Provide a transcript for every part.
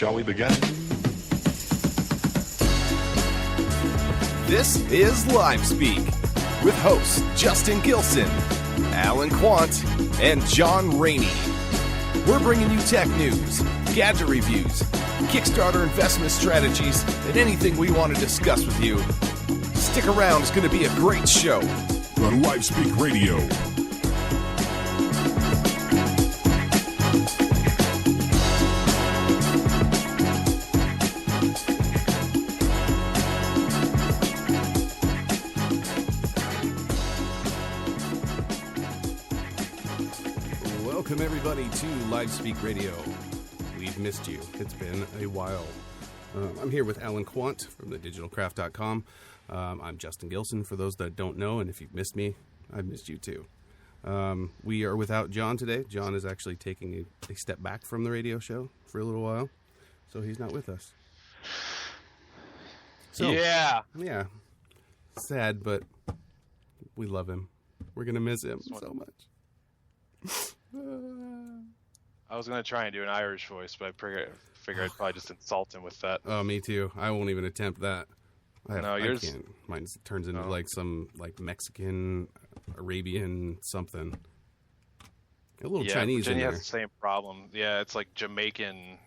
Shall we begin? This is Live Speak with hosts Justin Gilson, Alan Quant, and John Rainey. We're bringing you tech news, gadget reviews, Kickstarter investment strategies, and anything we want to discuss with you. Stick around, it's going to be a great show. On Live Speak Radio. Welcome, everybody, to Live Speak Radio. We've missed you. It's been a while. I'm here with Alan Quant from thedigitalcraft.com. I'm Justin Gilson, for those that don't know, and if you've missed me, I've missed you too. We are without John today. John is actually taking a step back from the radio show for a little while, so he's not with us. So, yeah. Sad, but we love him. We're going to miss him so much. I was going to try and do an Irish voice, but I figured I'd probably just insult him with that. Oh, me too. I won't even attempt that. Yours... I can't. Mine turns into some Mexican, Arabian something. A little Chinese Virginia in there. has the same problem. Yeah, it's like Jamaican,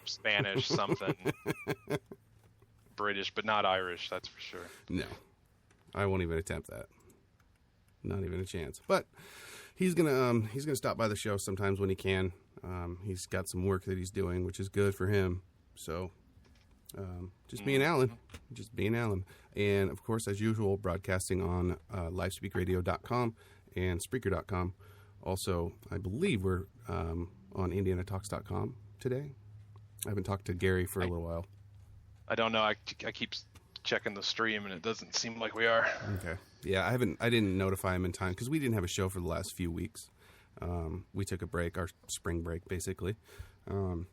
Spanish, something. British, but not Irish, that's for sure. No. I won't even attempt that. Not even a chance. But he's gonna stop by the show sometimes when he can. He's got some work that he's doing, which is good for him. So, just being Alan. And, of course, as usual, broadcasting on livespeakradio.com and Spreaker.com. Also, I believe we're on IndianaTalks.com today. I haven't talked to Gary for a little while. I don't know. I keep checking the stream, and it doesn't seem like we are. Okay. Yeah, I didn't notify him in time because we didn't have a show for the last few weeks. We took a break, our spring break, basically. It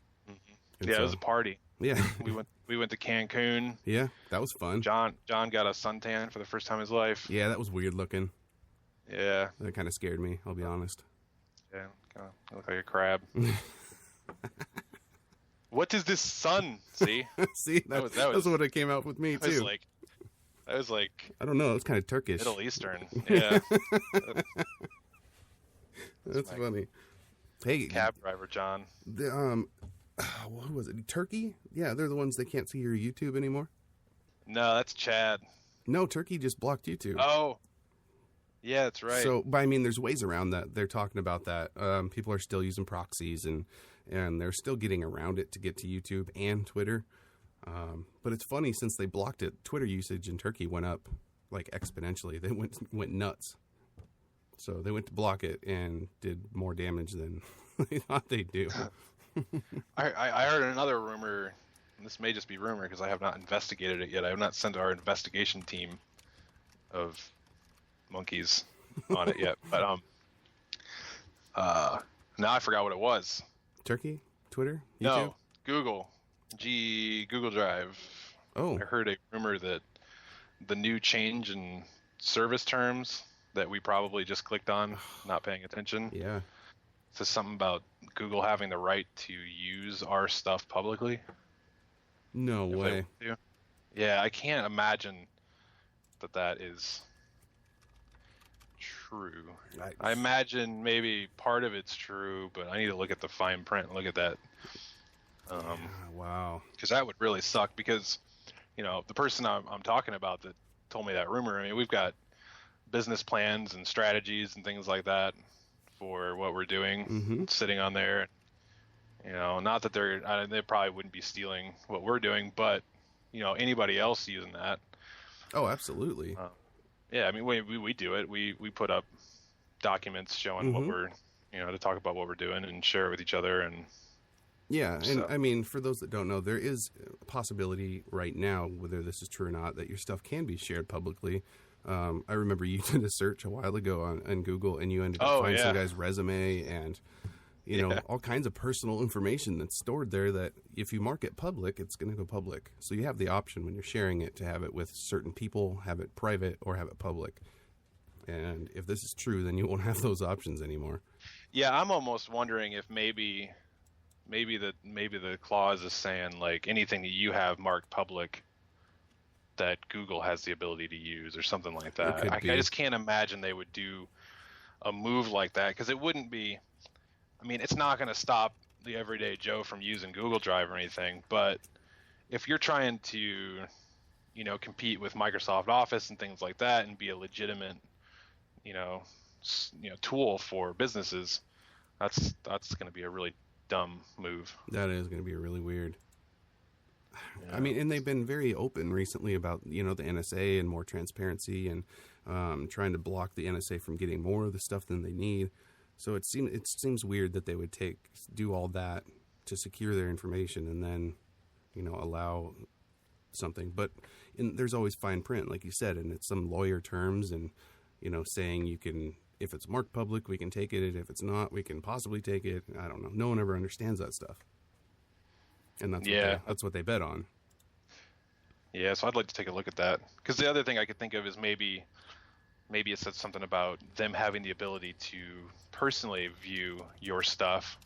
was a party. Yeah. we went to Cancun. Yeah, that was fun. John got a suntan for the first time in his life. Yeah, that was weird looking. Yeah. That kind of scared me, I'll be honest. Yeah, kind of look like a crab. What is this sun? See? See, that's what it came out with me, too. I was like... I don't know, it was kind of Turkish. Middle Eastern. Yeah. That's funny. Hey, cab driver, John. What was it? Turkey? Yeah, they're the ones that can't see your YouTube anymore. No, that's Chad. No, Turkey just blocked YouTube. Oh. Yeah, that's right. So, but I mean, there's ways around that. They're talking about that. People are still using proxies and they're still getting around it to get to YouTube and Twitter. But it's funny, since they blocked it, Twitter usage in Turkey went up like exponentially. They went nuts. So they went to block it and did more damage than they thought they'd do. I heard another rumor, and this may just be rumor because I have not investigated it yet. I have not sent our investigation team of monkeys on it yet. But now I forgot what it was. Turkey? Twitter? YouTube? No, Google. Google Drive. Oh. I heard a rumor that the new change in service terms that we probably just clicked on, not paying attention. Yeah. Says something about Google having the right to use our stuff publicly. No way. Yeah, I can't imagine that is true. I imagine maybe part of it's true, but I need to look at the fine print and look at that. Wow. Because that would really suck, because, the person I'm talking about that told me that rumor, I mean, we've got business plans and strategies and things like that for what we're doing, sitting on there. Not that they probably wouldn't be stealing what we're doing, but, anybody else using that. Oh, absolutely. Yeah, I mean, we do it. We put up documents showing what we're, to talk about what we're doing and share it with each other. And yeah, and I mean, for those that don't know, there is a possibility right now, whether this is true or not, that your stuff can be shared publicly. I remember you did a search a while ago on Google, and you ended up finding some guy's resume and, all kinds of personal information that's stored there that if you mark it public, it's going to go public. So you have the option when you're sharing it to have it with certain people, have it private, or have it public. And if this is true, then you won't have those options anymore. Yeah, I'm almost wondering if maybe maybe the clause is saying like anything that you have marked public that Google has the ability to use or something like that. I just can't imagine they would do a move like that, because it wouldn't be. I mean, it's not going to stop the everyday Joe from using Google Drive or anything, but if you're trying to, compete with Microsoft Office and things like that and be a legitimate, tool for businesses, that's going to be a really dumb move. That is going to be really weird. Yeah. I mean, and they've been very open recently about, the NSA and more transparency and trying to block the NSA from getting more of the stuff than they need. So it seems weird that they would do all that to secure their information and then, allow something. But there's always fine print, like you said, and it's some lawyer terms and, saying you can, if it's marked public, we can take it. If it's not, we can possibly take it. I don't know. No one ever understands that stuff. And that's what they bet on. Yeah, so I'd like to take a look at that. Because the other thing I could think of is maybe it said something about them having the ability to personally view your stuff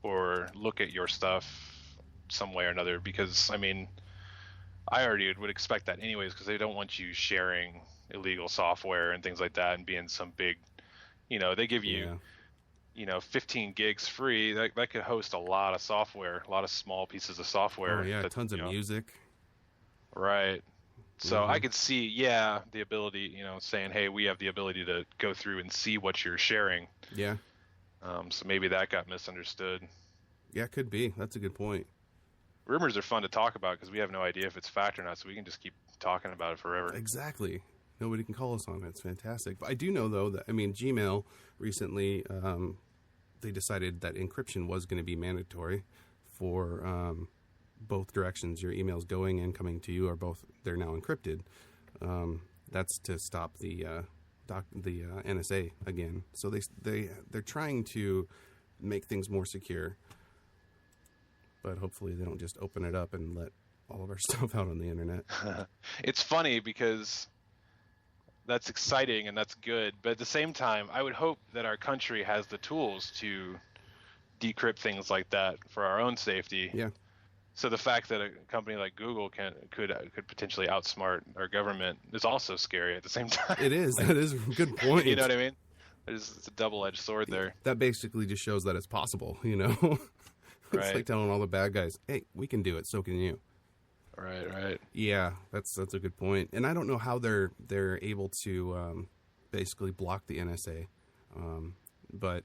or look at your stuff some way or another. Because, I mean, I already would expect that anyways, because they don't want you sharing illegal software and things like that and being some big, they give you... 15 gigs free, that could host a lot of software, a lot of small pieces of software. Oh, yeah, tons of music. Right. So I could see, the ability, saying, hey, we have the ability to go through and see what you're sharing. Yeah. So maybe that got misunderstood. Yeah, it could be. That's a good point. Rumors are fun to talk about because we have no idea if it's fact or not, so we can just keep talking about it forever. Exactly. Nobody can call us on it. It's fantastic. But I do know, though, that, Gmail recently... they decided that encryption was going to be mandatory for both directions. Your emails going and coming to you they're now encrypted. That's to stop the NSA again. So they're trying to make things more secure, but hopefully they don't just open it up and let all of our stuff out on the internet. It's funny because that's exciting and that's good, but at the same time, I would hope that our country has the tools to decrypt things like that for our own safety. Yeah. So the fact that a company like Google could potentially outsmart our government is also scary at the same time. It is. That is a good point. You know what I mean? It's a double-edged sword there. That basically just shows that it's possible. It's right. like telling all the bad guys, "Hey, we can do it. So can you." Right. Yeah, that's a good point. And I don't know how they're able to basically block the NSA, but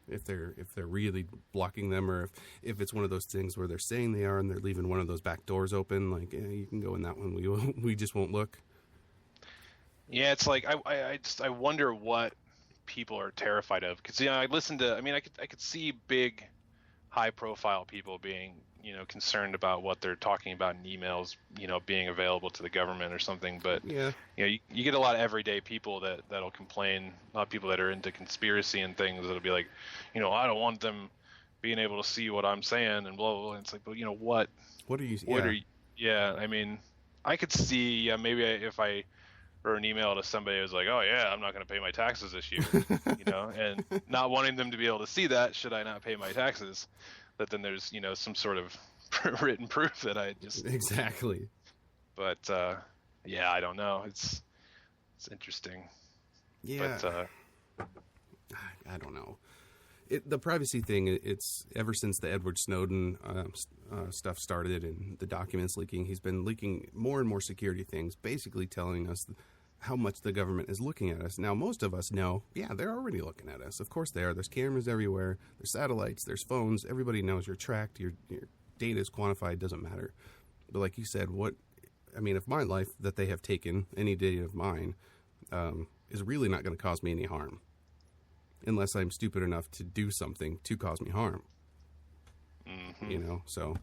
if they're really blocking them, or if it's one of those things where they're saying they are and they're leaving one of those back doors open, like you can go in that one, we just won't look. Yeah, it's like I wonder what people are terrified of, because I listen to. I mean, I could see big, high-profile people being concerned about what they're talking about in emails, being available to the government or something. But you get a lot of everyday people that'll complain. A lot of people that are into conspiracy and things that'll be like, I don't want them being able to see what I'm saying and blah blah blah. And it's like, but what? What are you? What are you? Yeah, I mean, I could see maybe if I wrote an email to somebody who was like, oh yeah, I'm not going to pay my taxes this year, and not wanting them to be able to see that, should I not pay my taxes? But then there's, some sort of written proof that I just... Exactly. But, I don't know. It's interesting. Yeah. But, I don't know. The privacy thing, it's ever since the Edward Snowden stuff started and the documents leaking, he's been leaking more and more security things, basically telling us how much the government is looking at us. Now, most of us know, they're already looking at us. Of course they are. There's cameras everywhere. There's satellites. There's phones. Everybody knows you're tracked. Your data is quantified. Doesn't matter. But like you said, if my life that they have taken, any data of mine, is really not going to cause me any harm. Unless I'm stupid enough to do something to cause me harm. Mm-hmm. So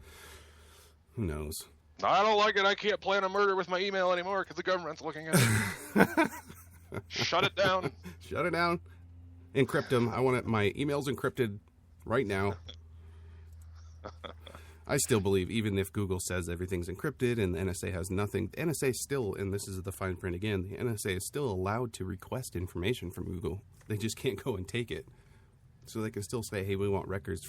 who knows? I don't like it. I can't plan a murder with my email anymore because the government's looking at it. Shut it down. Shut it down. Encrypt them. I want my emails encrypted right now. I still believe, even if Google says everything's encrypted and the NSA has nothing, the NSA still, and this is the fine print again, the NSA is still allowed to request information from Google. They just can't go and take it. So they can still say, hey, we want records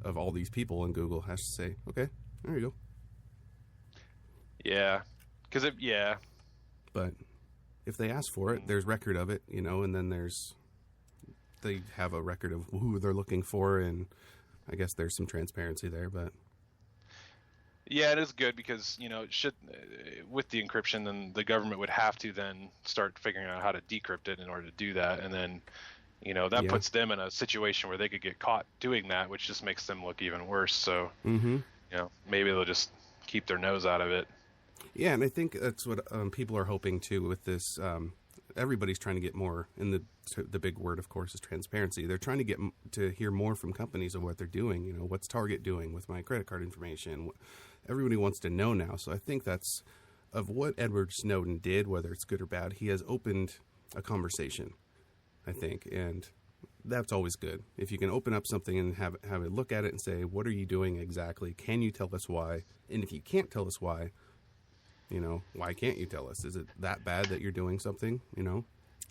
of all these people, and Google has to say, okay, there you go. Yeah, because But if they ask for it, there's record of it, and then they have a record of who they're looking for, and I guess there's some transparency there, but. Yeah, it is good because, it should, with the encryption, then the government would have to then start figuring out how to decrypt it in order to do that. And then, that puts them in a situation where they could get caught doing that, which just makes them look even worse. So, maybe they'll just keep their nose out of it. Yeah, and I think that's what people are hoping too with this. Everybody's trying to get more, and the big word, of course, is transparency. They're trying to get to hear more from companies of what they're doing. What's Target doing with my credit card information? Everybody wants to know now. So I think that's of what Edward Snowden did, whether it's good or bad. He has opened a conversation, I think, and that's always good. If you can open up something and have it look at it and say, what are you doing exactly? Can you tell us why? And if you can't tell us why, why can't you tell us? Is it that bad that you're doing something,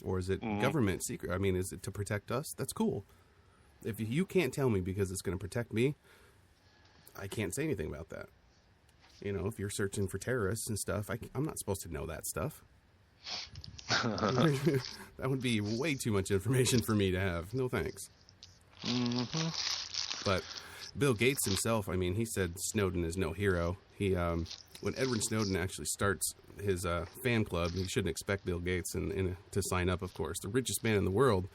or is it government secret? I mean, is it to protect us? That's cool. If you can't tell me because it's going to protect me, I can't say anything about that. If you're searching for terrorists and stuff, I'm not supposed to know that stuff. That would be way too much information for me to have. No thanks. But Bill Gates himself, I mean, he said Snowden is no hero. He, when Edward Snowden actually starts his fan club, he shouldn't expect Bill Gates to sign up, of course. The richest man in the world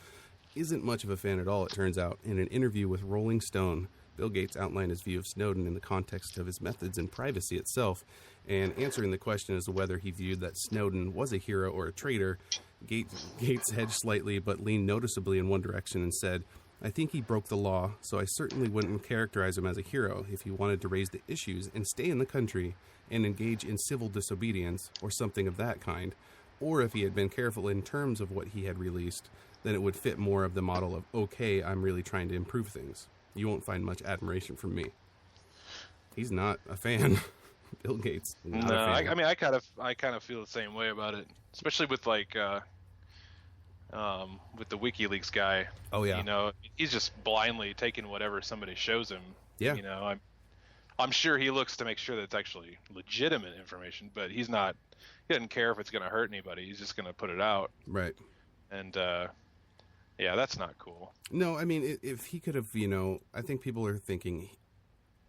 isn't much of a fan at all, it turns out. In an interview with Rolling Stone, Bill Gates outlined his view of Snowden in the context of his methods and privacy itself, and answering the question as to whether he viewed that Snowden was a hero or a traitor, Gates hedged slightly but leaned noticeably in one direction and said, I think he broke the law, so I certainly wouldn't characterize him as a hero if he wanted to raise the issues and stay in the country and engage in civil disobedience or something of that kind, or if he had been careful in terms of what he had released, then it would fit more of the model of, okay, I'm really trying to improve things. You won't find much admiration from me. He's not a fan. Bill Gates. Not a fan. I mean, I kind of feel the same way about it, especially with with the WikiLeaks guy. Oh yeah. He's just blindly taking whatever somebody shows him. Yeah. I'm sure he looks to make sure that it's actually legitimate information, but he doesn't care if it's going to hurt anybody. He's just going to put it out. Right. And yeah, that's not cool. No, I mean, if he could have, I think people are thinking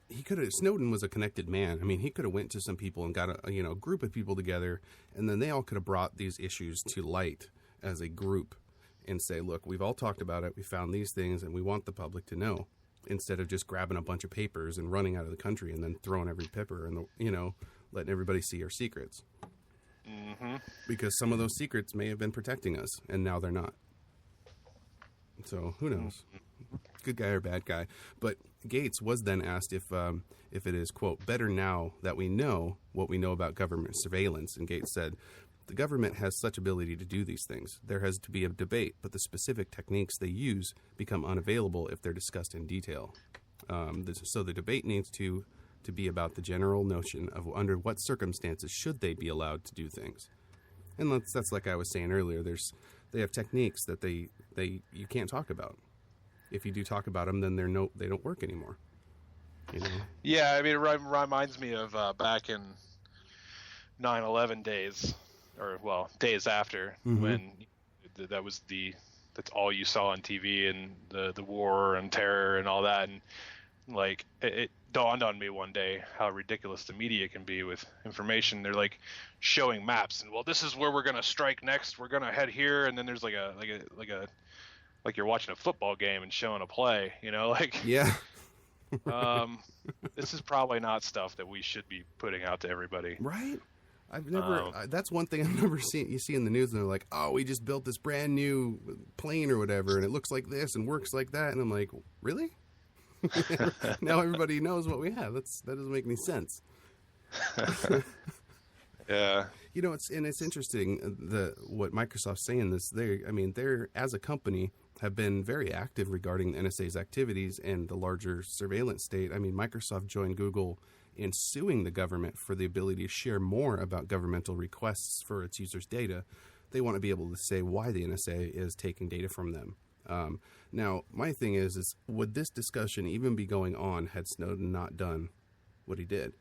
he could have. Snowden was a connected man. I mean, he could have went to some people and got a group of people together, and then they all could have brought these issues to light as a group and say, look, we've all talked about it. We found these things, and we want the public to know, instead of just grabbing a bunch of papers and running out of the country and then throwing every paper and letting everybody see our secrets. Mm-hmm. Because some of those secrets may have been protecting us, and now they're not. So who knows? Good guy or bad guy. But Gates was then asked if it is, quote, better now that we know what we know about government surveillance. And Gates said, the government has such ability to do these things. There has to be a debate, but the specific techniques they use become unavailable if they're discussed in detail. So the debate needs to be about the general notion of under what circumstances should they be allowed to do things. And that's like I was saying earlier, they have techniques that you can't talk about. If you do talk about them, then they don't work anymore. Yeah, I mean, it reminds me of back in 9/11 days, or days after, when that's all you saw on TV, and the war and terror and all that, and like it dawned on me one day how ridiculous the media can be with information. They're like showing maps, and this is where we're gonna strike next. We're gonna head here, and then there's like you're watching a football game and showing a play. Yeah. This is probably not stuff that we should be putting out to everybody. Right. I've never. That's one thing I've never seen. You see in the news, and they're like, "Oh, we just built this brand new plane or whatever, and it looks like this and works like that." And I'm like, "Really?" Now everybody knows what we have. That doesn't make any sense. Yeah. It's interesting what Microsoft's saying. They're as a company have been very active regarding the NSA's activities and the larger surveillance state. I mean, Microsoft joined Google in suing the government for the ability to share more about governmental requests for its users' data. They want to be able to say why the NSA is taking data from them. Now, my thing is would this discussion even be going on had Snowden not done what he did?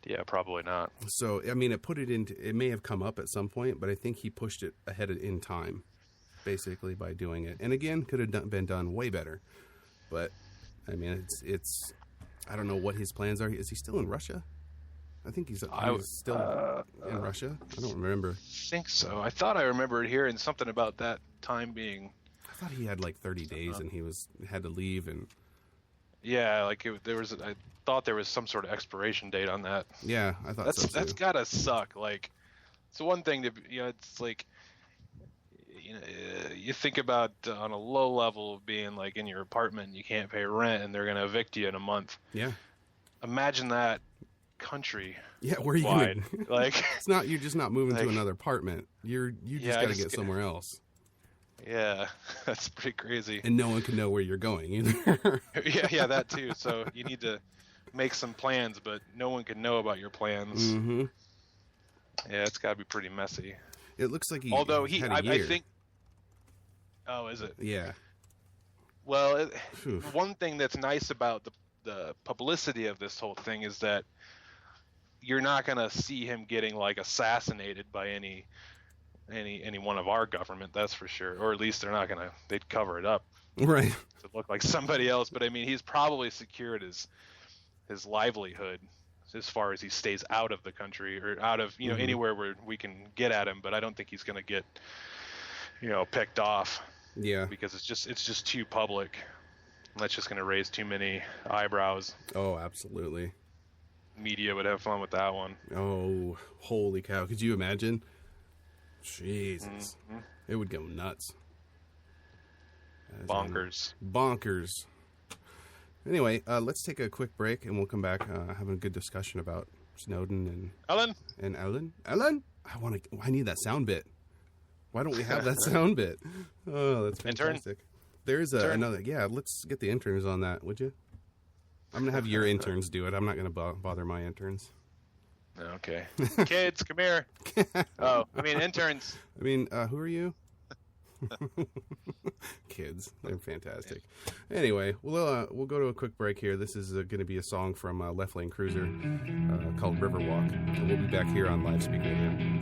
Yeah, probably not. So, I mean, it may have come up at some point, but I think he pushed it ahead in time, basically, by doing it. And again, could have been done way better. But, I mean, it's I don't know what his plans are. Is he still in Russia? I think he's still in Russia. I don't remember. I think so. I thought I remembered hearing something about that time being... I thought he had like 30 days and he had to leave and... Yeah, like I thought there was some sort of expiration date on that. Yeah, I thought so too. That's gotta suck. Like, it's one thing to, it's like, you think about on a low level of being like in your apartment and you can't pay rent and they're gonna evict you in a month. Yeah. Imagine that country. Yeah, where are you wide. going? Like, you're just not moving to another apartment. You just got to get somewhere else. Yeah, that's pretty crazy. And no one can know where you're going either. yeah, that too. So you need to make some plans, but no one can know about your plans. Mm-hmm. Yeah, it's got to be pretty messy. It looks like I year. think. Oh, is it? Yeah. Well, one thing that's nice about the publicity of this whole thing is that you're not going to see him getting like assassinated by any one of our government, that's for sure. Or at least they'd cover it up. Right. To look like somebody else. But I mean, he's probably secured his livelihood as far as he stays out of the country or out of, anywhere where we can get at him. But I don't think he's going to get, picked off. Yeah. Because it's just too public. That's just going to raise too many eyebrows. Oh, absolutely. Media would have fun with that one. Oh, holy cow. Could you imagine? Jesus. Mm-hmm. It would go nuts. Bonkers. Anyway, let's take a quick break and we'll come back having a good discussion about Snowden and Ellen. I need that sound bit. Why don't we have that sound bit? Oh, that's fantastic. There's another. Yeah, let's get the interns on that, would you? I'm going to have your interns do it. I'm not going to bother my interns. Okay. Kids, come here. Oh, I mean, interns. I mean, who are you? Kids. They're fantastic. Anyway, we'll go to a quick break here. This is going to be a song from Left Lane Cruiser called Riverwalk. And we'll be back here on Live Speak Radio.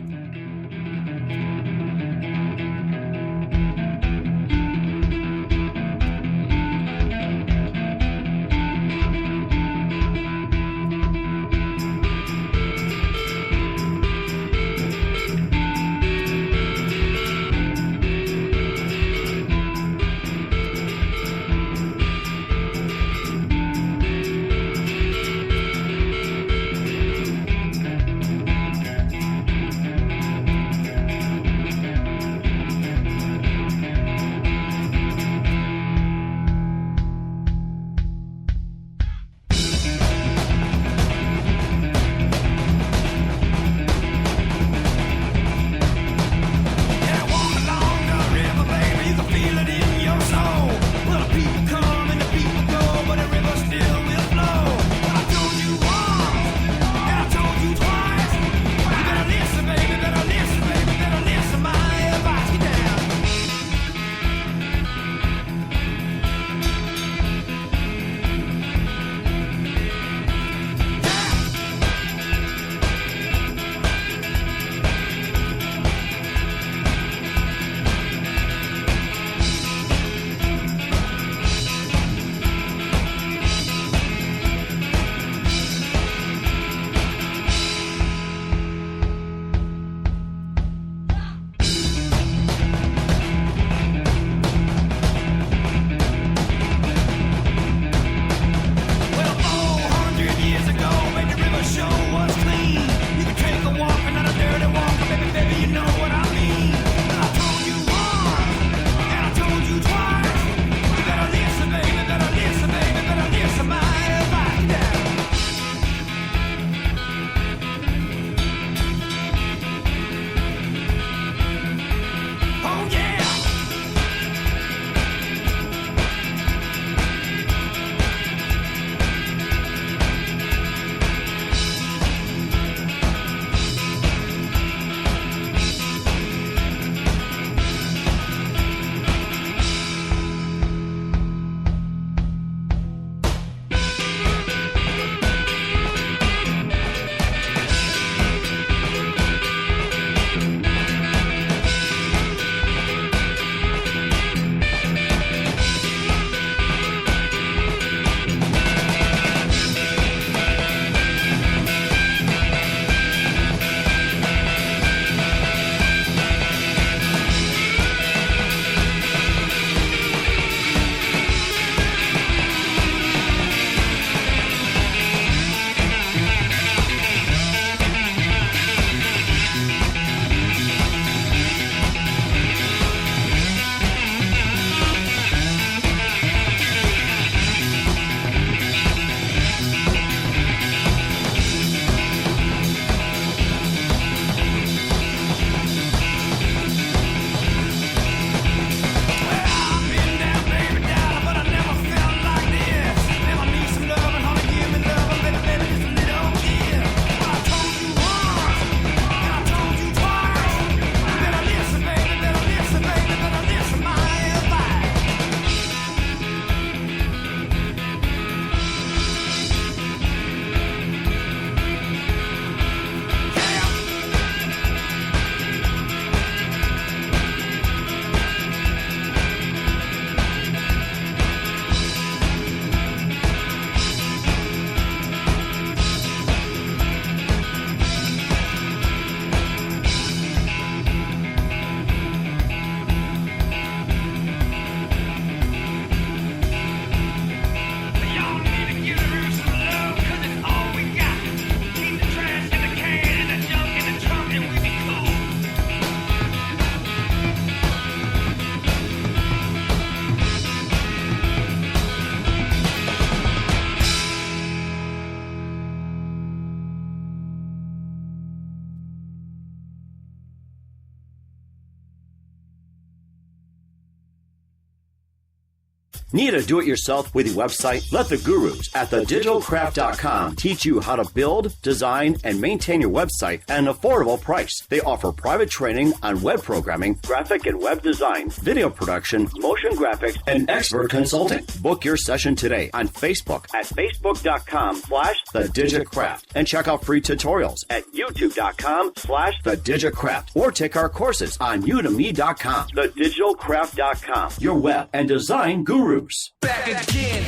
Need a do-it-yourself-witty website? Let the gurus at thedigitalcraft.com teach you how to build, design, and maintain your website at an affordable price. They offer private training on web programming, graphic and web design, video production, motion graphics, and expert consulting. Book your session today on Facebook at facebook.com/thedigitcraft and check out free tutorials at youtube.com/thedigitcraft or take our courses on udemy.com. Thedigitalcraft.com, your web and design guru. Back again.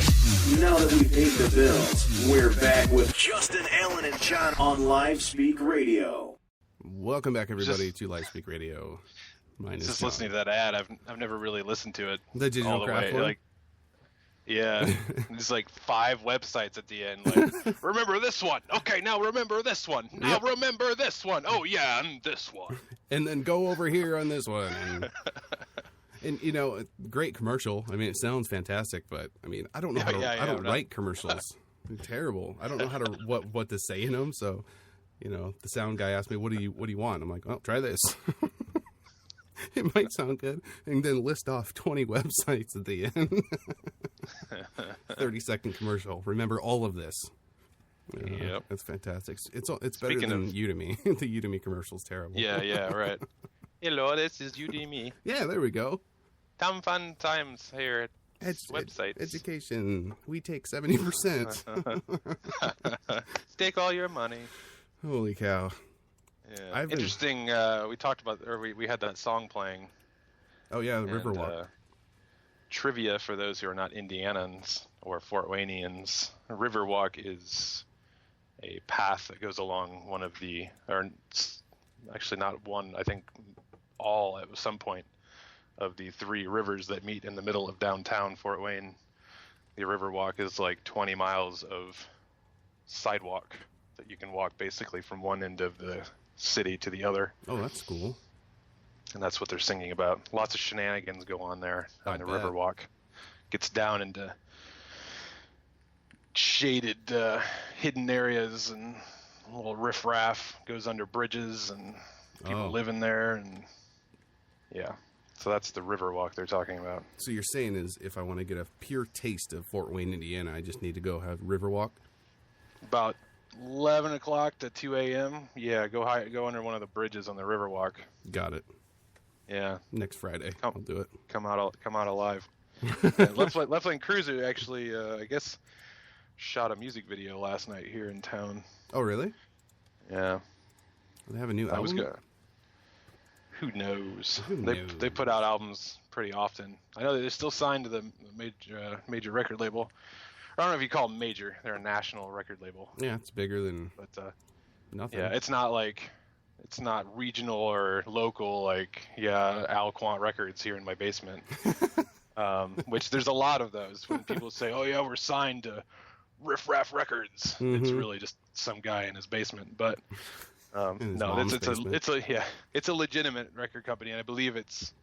Now that we paid the bills, we're back with Justin, Allen, and John on Live Speak Radio. Welcome back, everybody, to Live Speak Radio. Mine is Just John. listening to that ad, I've never really listened to it The Digital all the Craft way. one? Like, yeah, there's like 5 websites at the end. Like, remember this one? Okay, now remember this one. Now remember this one. Oh yeah, and this one. And then go over here on this one. And you know, great commercial. I mean, it sounds fantastic, but I mean, I don't know how to. I don't write commercials. They're terrible. I don't know how to what to say in them. So, you know, the sound guy asked me, "What do you want?" I'm like, "Oh, try this." It might sound good, and then list off 20 websites at the end. 30-second commercial. Remember all of this. Yep, it's fantastic. It's better than Udemy. The Udemy commercial's terrible. Yeah, right. Hello, this is Udemy. Yeah, there we go. Some fun times here at websites. Education. We take 70%. Take all your money. Holy cow. Yeah. Interesting. We talked about, or we had that song playing. Oh yeah, the Riverwalk. Trivia for those who are not Indianans or Fort Waynians. Riverwalk is a path that goes along one of the, or actually not one, I think all at some point of the 3 rivers that meet in the middle of downtown Fort Wayne. The Riverwalk is like 20 miles of sidewalk that you can walk basically from one end of the city to the other. Oh, that's cool. And that's what they're singing about. Lots of shenanigans go on there on the Riverwalk. Gets down into shaded, hidden areas, and a little riffraff goes under bridges, and people live in there, and yeah. So that's the Riverwalk they're talking about. So you're saying is if I want to get a pure taste of Fort Wayne, Indiana, I just need to go have Riverwalk? About 11 o'clock to 2 a.m. Yeah, go under one of the bridges on the Riverwalk. Got it. Yeah. Next Friday, I'll do it. Come out alive. Left Lane Cruiser actually, I guess, shot a music video last night here in town. Oh, really? Yeah. They have a new album? Who knows? They put out albums pretty often. I know they're still signed to the major record label. I don't know if you call them major. They're a national record label. Yeah, it's bigger than nothing. Yeah, it's not regional or local like Al Quant Records here in my basement. Which there's a lot of those when people say, "Oh yeah, we're signed to Riff Raff Records." Mm-hmm. It's really just some guy in his basement, but no, it's a legitimate record company, and I believe it's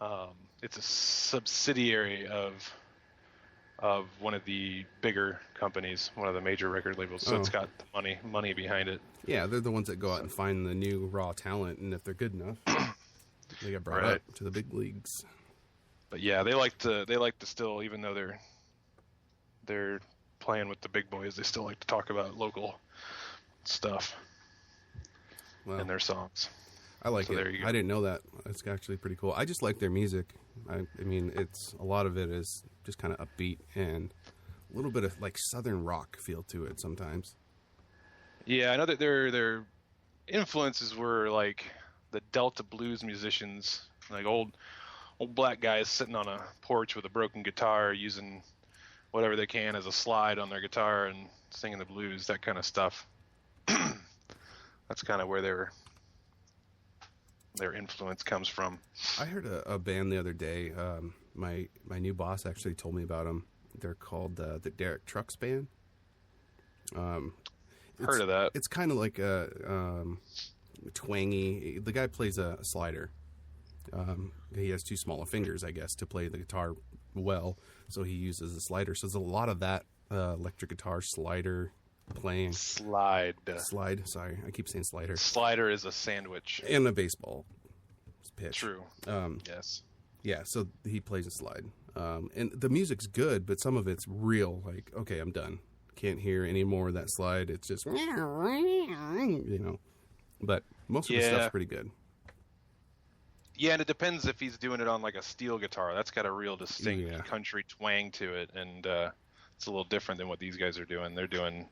a subsidiary of one of the bigger companies, one of the major record labels. So it's got the money behind it. Yeah, they're the ones that go out and find the new raw talent, and if they're good enough, they get brought up to the big leagues. But yeah, they like to still, even though they're playing with the big boys, they still like to talk about local stuff in their songs. I like it. There you go. I didn't know that. It's actually pretty cool. I just like their music. I mean, it's a lot of it is just kind of upbeat and a little bit of like southern rock feel to it sometimes. Yeah, I know that their influences were like the Delta blues musicians, like old black guys sitting on a porch with a broken guitar using whatever they can as a slide on their guitar and singing the blues, that kind of stuff. That's kind of where their influence comes from. I heard a band the other day. My new boss actually told me about them. They're called the Derek Trucks Band. Heard of that. It's kind of like a twangy. The guy plays a slider. He has too small of fingers, I guess, to play the guitar well, so he uses a slider. So there's a lot of that electric guitar slider playing. Slide. Sorry, I keep saying slider. Slider is a sandwich. And a baseball pitch. True. Yes. Yeah, so he plays a slide. And the music's good, but some of it's real. Like, okay, I'm done. Can't hear any more of that slide. It's just, you know. But most of the stuff's pretty good. Yeah, and it depends if he's doing it on like a steel guitar. That's got a real distinct country twang to it, and it's a little different than what these guys are doing. They're doing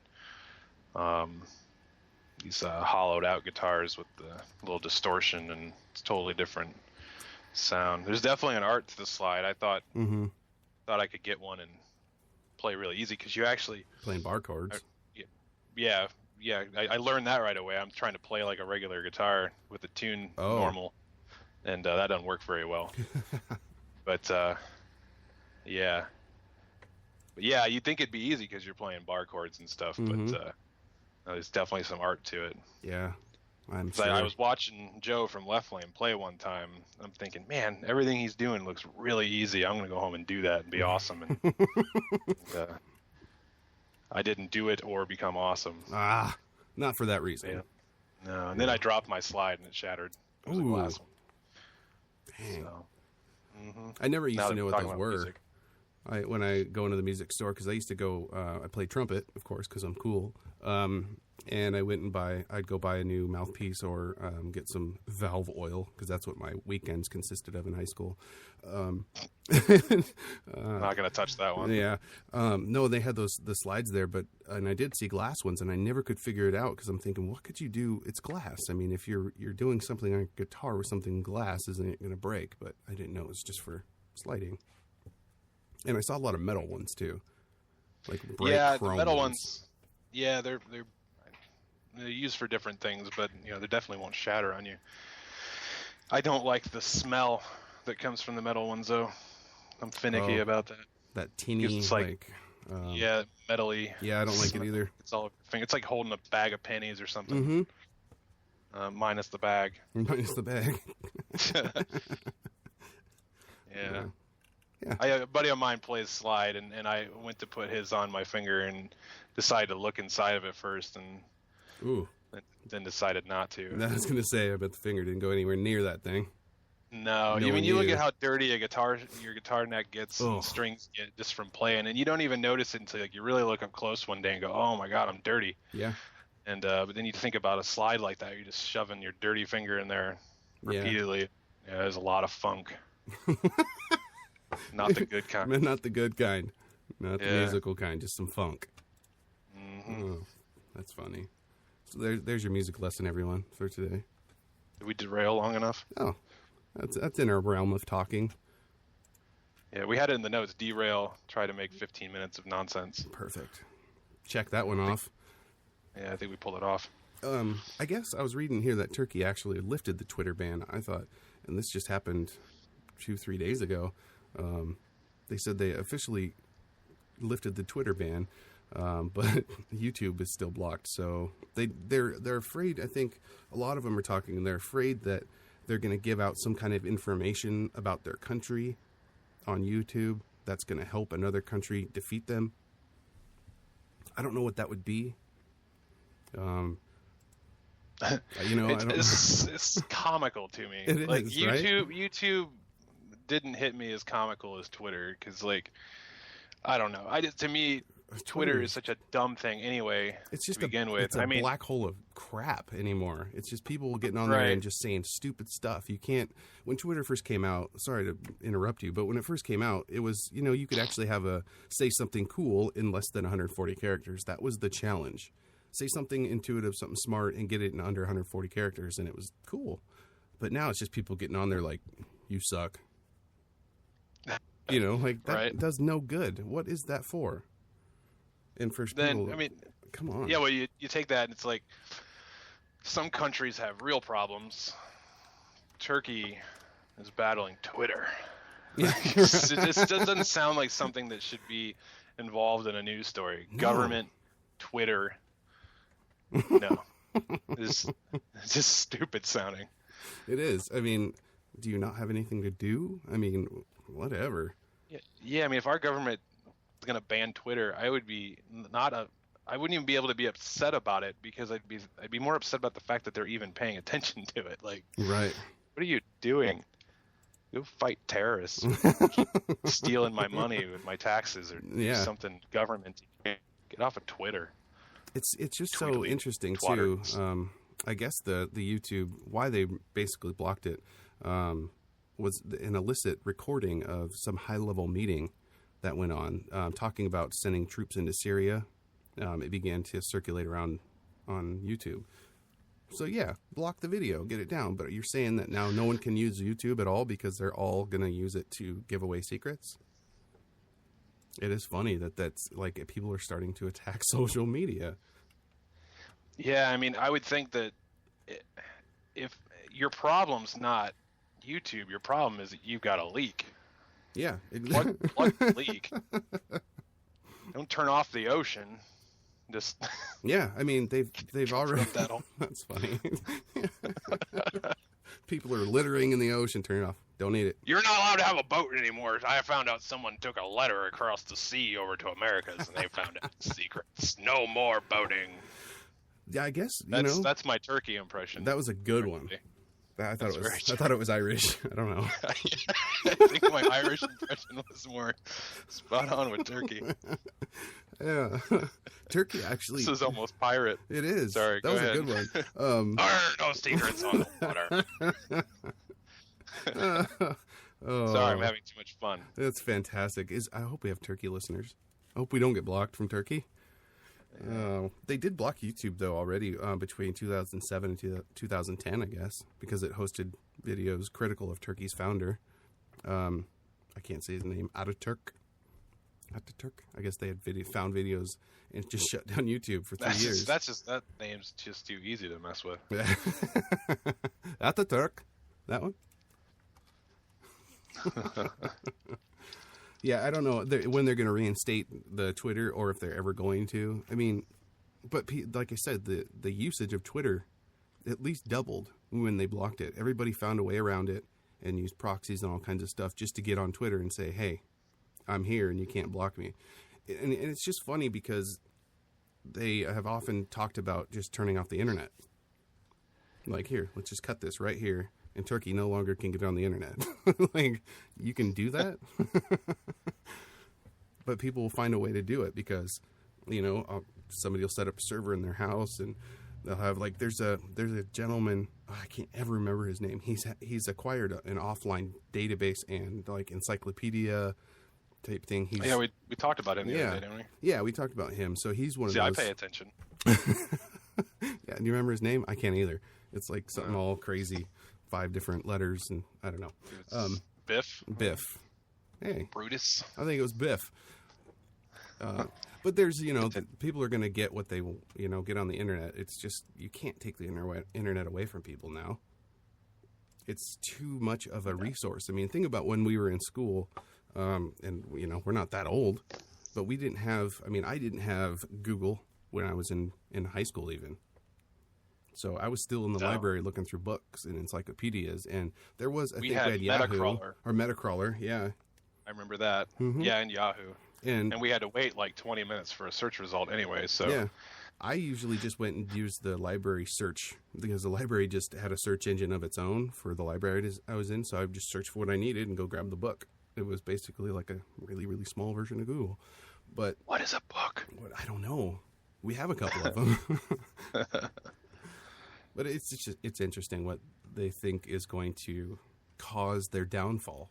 these hollowed out guitars with the little distortion, and it's totally different sound. There's definitely an art to the slide. I thought I could get one and play really easy because you actually playing bar chords. Yeah. I learned that right away. I'm trying to play like a regular guitar with the tune normal, and that doesn't work very well. But yeah, you'd think it'd be easy because you're playing bar chords and stuff. But there's definitely some art to it. Yeah. I'm sure. I was watching Joe from Left Lane play one time. I'm thinking, man, everything he's doing looks really easy. I'm going to go home and do that and be awesome. And I didn't do it or become awesome. Not for that reason. Yeah. No, and then I dropped my slide and it shattered. It was a glass one. Dang. So, I never used to know what those about were. music. When I go into the music store, because I used to go, I play trumpet, of course, because I'm cool. And I'd go buy a new mouthpiece or get some valve oil, because that's what my weekends consisted of in high school. I'm not going to touch that one. Yeah. No, they had the slides there, and I did see glass ones, and I never could figure it out, because I'm thinking, what could you do? It's glass. I mean, if you're doing something on a guitar with something glass, isn't it going to break? But I didn't know it was just for sliding. And I saw a lot of metal ones too, like the metal ones. Yeah, they're used for different things, but they definitely won't shatter on you. I don't like the smell that comes from the metal ones, though. I'm finicky about that. That teeny, it's metally. Yeah, I don't like it either. It's like holding a bag of pennies or something. Minus the bag. Minus the bag. Yeah. A buddy of mine plays slide, and I went to put his on my finger and decided to look inside of it first, and then decided not to. I was going to say, I bet the finger didn't go anywhere near that thing. No, you look at how dirty your guitar neck gets, and strings get just from playing, and you don't even notice it until you really look up close one day and go, "Oh my God, I'm dirty." Yeah. And but then you think about a slide like that, you're just shoving your dirty finger in there repeatedly. Yeah, there's a lot of funk. Not the good kind. Not the good kind. Not the musical kind, just some funk. Oh, that's funny. So there's your music lesson, everyone, for today. Did we derail long enough? Oh, that's in our realm of talking. Yeah, we had it in the notes. Derail, try to make 15 minutes of nonsense. Perfect. Check that one off. Yeah, I think we pulled it off. I guess I was reading here that Turkey actually lifted the Twitter ban. I thought, and this just happened 2-3 days ago. They said they officially lifted the Twitter ban, but YouTube is still blocked. So they're afraid. I think a lot of them are talking, and they're afraid that they're going to give out some kind of information about their country on YouTube that's going to help another country defeat them. I don't know what that would be. It's comical to me. It like is, YouTube, right? YouTube didn't hit me as comical as Twitter, because I don't know. To me, Twitter is such a dumb thing anyway. It's just to begin with. It's a black hole of crap anymore. It's just people getting on there and just saying stupid stuff. You can't. When Twitter first came out, sorry to interrupt you, but when it first came out, it was you could actually say something cool in less than 140 characters. That was the challenge. Say something intuitive, something smart, and get it in under 140 characters, and it was cool. But now it's just people getting on there like, you suck. That does no good. What is that for? And for people, come on. Yeah, well, you take that, and it's like some countries have real problems. Turkey is battling Twitter. Yeah, It just doesn't sound like something that should be involved in a news story. No. Government, Twitter. No. It's just stupid sounding. It is. I mean, do you not have anything to do? I mean, whatever. Yeah. I mean, if our government is going to ban Twitter, I wouldn't even be able to be upset about it, because I'd be more upset about the fact that they're even paying attention to it. Like, right. What are you doing? Go fight terrorists. Keep stealing my money with my taxes or do something government. Get off of Twitter. It's just so interesting too. I guess the YouTube, why they basically blocked it, was an illicit recording of some high-level meeting that went on, talking about sending troops into Syria. It began to circulate around on YouTube. So yeah, block the video, get it down. But you're saying that now no one can use YouTube at all because they're all going to use it to give away secrets? It is funny that's like people are starting to attack social media. Yeah, I mean, I would think that if your problem's not YouTube, your problem is that you've got a leak. Yeah. Plug the leak. Don't turn off the ocean. Just yeah, I mean they've already. That's funny. People are littering in the ocean. Turn it off. Don't need it. You're not allowed to have a boat anymore. I found out someone took a letter across the sea over to Americas, and they found out secrets. No more boating. Yeah, I guess that's my turkey impression. That was a good one. I thought it was Irish. I don't know. I think my Irish impression was more spot on with turkey. Yeah, turkey actually. This is almost pirate. It is. Sorry, that was ahead. a good one. No secrets on the water. Sorry, I'm having too much fun. That's fantastic. I hope we have turkey listeners. I hope we don't get blocked from Turkey. They did block YouTube though already between 2007 and 2010, I guess, because it hosted videos critical of Turkey's founder. I can't say his name. Ataturk. I guess they had found videos and just shut down YouTube for 3 years. That name's just too easy to mess with. Ataturk. That one. Yeah, I don't know when they're going to reinstate the Twitter or if they're ever going to. I mean, but like I said, the usage of Twitter at least doubled when they blocked it. Everybody found a way around it and used proxies and all kinds of stuff just to get on Twitter and say, hey, I'm here and you can't block me. And it's just funny because they have often talked about just turning off the internet. Like, here, let's just cut this right here. And Turkey no longer can get on the internet. Like, you can do that? But people will find a way to do it because, somebody will set up a server in their house and they'll have, like, there's a gentleman, I can't ever remember his name. He's acquired an offline database and, like, encyclopedia type thing. We talked about him the other day, didn't we? Yeah, we talked about him. So he's one of those. I pay attention. Yeah, do you remember his name? I can't either. It's like something all crazy. 5 different letters, and I don't know. Biff? Biff. Hey. Brutus? I think it was Biff. But there's, people are going to get what they, get on the internet. It's just, you can't take the internet away from people now. It's too much of a resource. I mean, think about when we were in school, and, we're not that old, but I didn't have Google when I was in high school even. So I was still in the library looking through books and encyclopedias, and there was, we had Yahoo or Metacrawler, yeah. I remember that. Mm-hmm. Yeah, and Yahoo. And we had to wait like 20 minutes for a search result anyway, so. Yeah. I usually just went and used the library search because the library just had a search engine of its own for the library I was in, so I would just search for what I needed and go grab the book. It was basically like a really, really small version of Google. But what is a book? I don't know. We have a couple of them. But it's interesting what they think is going to cause their downfall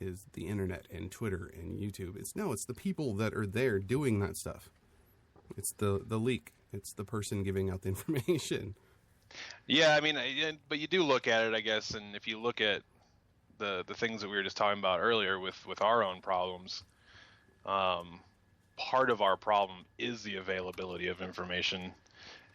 is the internet and Twitter and YouTube. It's the people that are there doing that stuff. It's the leak. It's the person giving out the information. Yeah, I mean, but you do look at it, I guess, and if you look at the things that we were just talking about earlier with our own problems, part of our problem is the availability of information.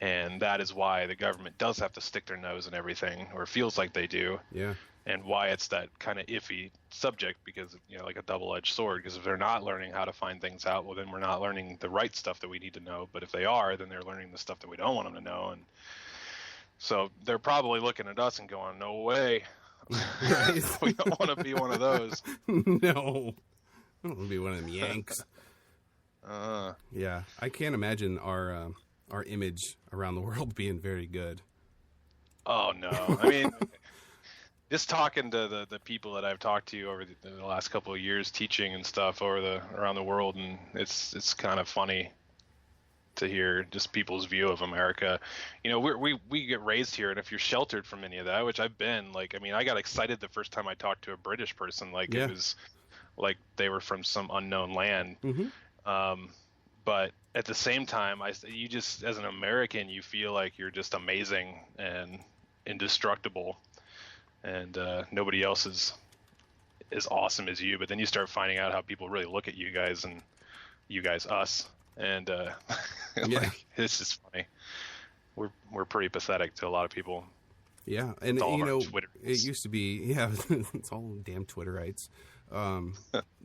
And that is why the government does have to stick their nose in everything, or feels like they do. Yeah. And why it's that kind of iffy subject, because, like a double-edged sword. Because if they're not learning how to find things out, well, then we're not learning the right stuff that we need to know. But if they are, then they're learning the stuff that we don't want them to know. And so they're probably looking at us and going, no way. We don't want to be one of those. No. I don't want to be one of them Yanks. Yeah. I can't imagine our image around the world being very good. Oh, no. I mean, just talking to the people that I've talked to over the last couple of years, teaching and stuff around the world, and it's kind of funny to hear just people's view of America. You know, we get raised here, and if you're sheltered from any of that, which I've been, like, I mean, I got excited the first time I talked to a British person, like it was like they were from some unknown land. But at the same time, you just, as an American, you feel like you're just amazing and indestructible, and nobody else is as awesome as you. But then you start finding out how people really look at you guys, and you guys us, and like, it's just funny. We're pretty pathetic to a lot of people. Yeah, and you know, it used to be, it's all damn Twitterites.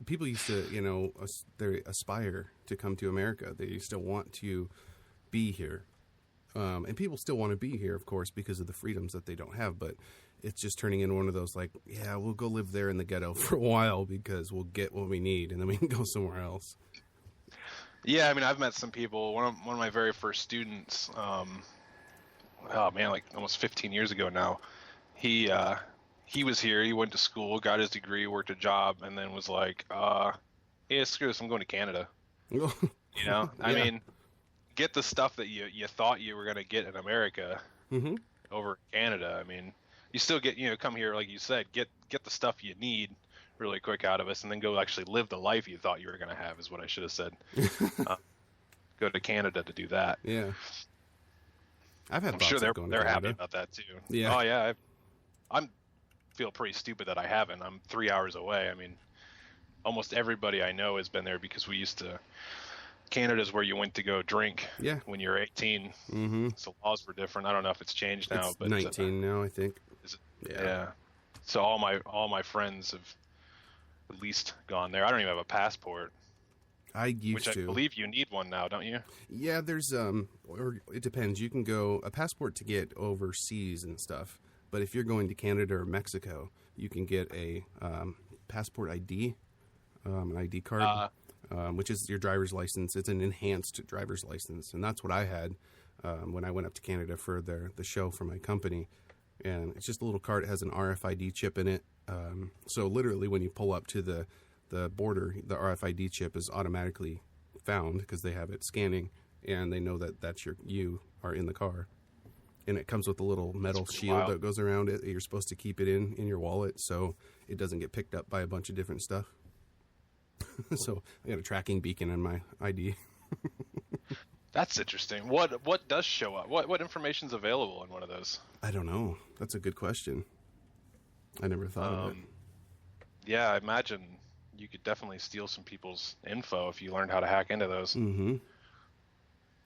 People used to, you know, they aspire to come to America. They still want to be here. And people still want to be here, of course, because of the freedoms that they don't have. But it's just turning into one of those, like, yeah, we'll go live there in the ghetto for a while because we'll get what we need, and then we can go somewhere else. Yeah, I mean, I've met some people. One of my very first students, oh man, like almost 15 years ago now, he was here, he went to school, got his degree, worked a job, and then was like, yeah, screw this, I'm going to Canada. You know, I mean, get the stuff that you thought you were going to get in America over in Canada. I mean, you still get, you know, come here, like you said, get the stuff you need really quick out of us, and then go actually live the life you thought you were going to have, is what I should have said. Go to Canada to do that. Yeah. I'm sure they're happy about that too. Yeah. Oh yeah. I'm feel pretty stupid that I haven't. I'm 3 hours away. I mean, almost everybody I know has been there because we used to. Canada's where you went to go drink. Yeah. When you're 18. So laws were different. I don't know if it's changed now, it's but 19 now, I think. Is it? Yeah. So all my friends have at least gone there. I don't even have a passport. I believe you need one now, don't you? Yeah, there's or it depends. You can go a passport to get overseas and stuff, but if you're going to Canada or Mexico, you can get a passport ID, an ID card, which is your driver's license. It's an enhanced driver's license, and that's what I had when I went up to Canada for the show for my company. And it's just a little card. It has an RFID chip in it. So literally, when you pull up to the border, the RFID chip is automatically found because they have it scanning, and they know that you are in the car. And it comes with a little metal shield that goes around it. You're supposed to keep it in your wallet so it doesn't get picked up by a bunch of different stuff. So I got a tracking beacon on my ID. That's interesting. What does show up? What information's available in one of those? I don't know. That's a good question. I never thought of it. Yeah, I imagine you could definitely steal some people's info if you learned how to hack into those.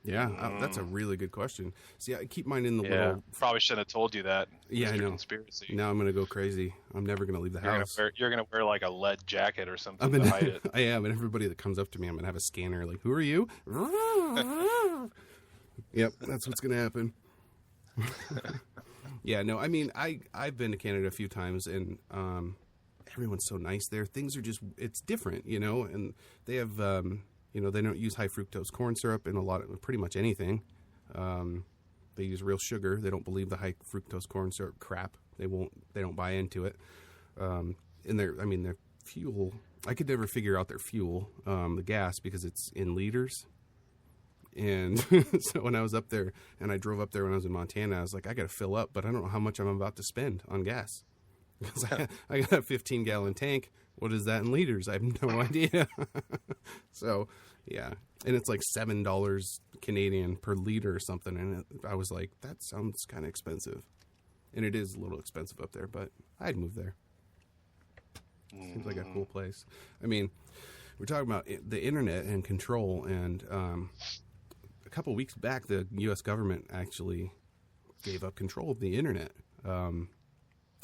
Yeah, that's a really good question. See, I keep mine in the little... Probably shouldn't have told you that. Yeah, I know. Conspiracy. Now I'm going to go crazy. I'm never going to leave the house. You're going to wear like a lead jacket or something to hide it. I am, and everybody that comes up to me, I'm going to have a scanner like, who are you? Yep, that's what's going to happen. Yeah, no, I mean, I've been to Canada a few times, and everyone's so nice there. Things are just, it's different, you know, and they have, you know, they don't use high fructose corn syrup in pretty much anything. They use real sugar. They don't believe the high fructose corn syrup crap. They don't buy into it. And their fuel, I could never figure out their fuel, the gas, because it's in liters. And so when I was up there, and I drove up there when I was in Montana, I was like, I got to fill up, but I don't know how much I'm about to spend on gas. Because I got a 15-gallon tank. What is that in liters? I have no idea. So, yeah. And it's like $7 Canadian per liter or something. And I was like, that sounds kind of expensive. And it is a little expensive up there, but I'd move there. Seems like a cool place. I mean, we're talking about the internet and control, and a couple weeks back, the U.S. government actually gave up control of the internet.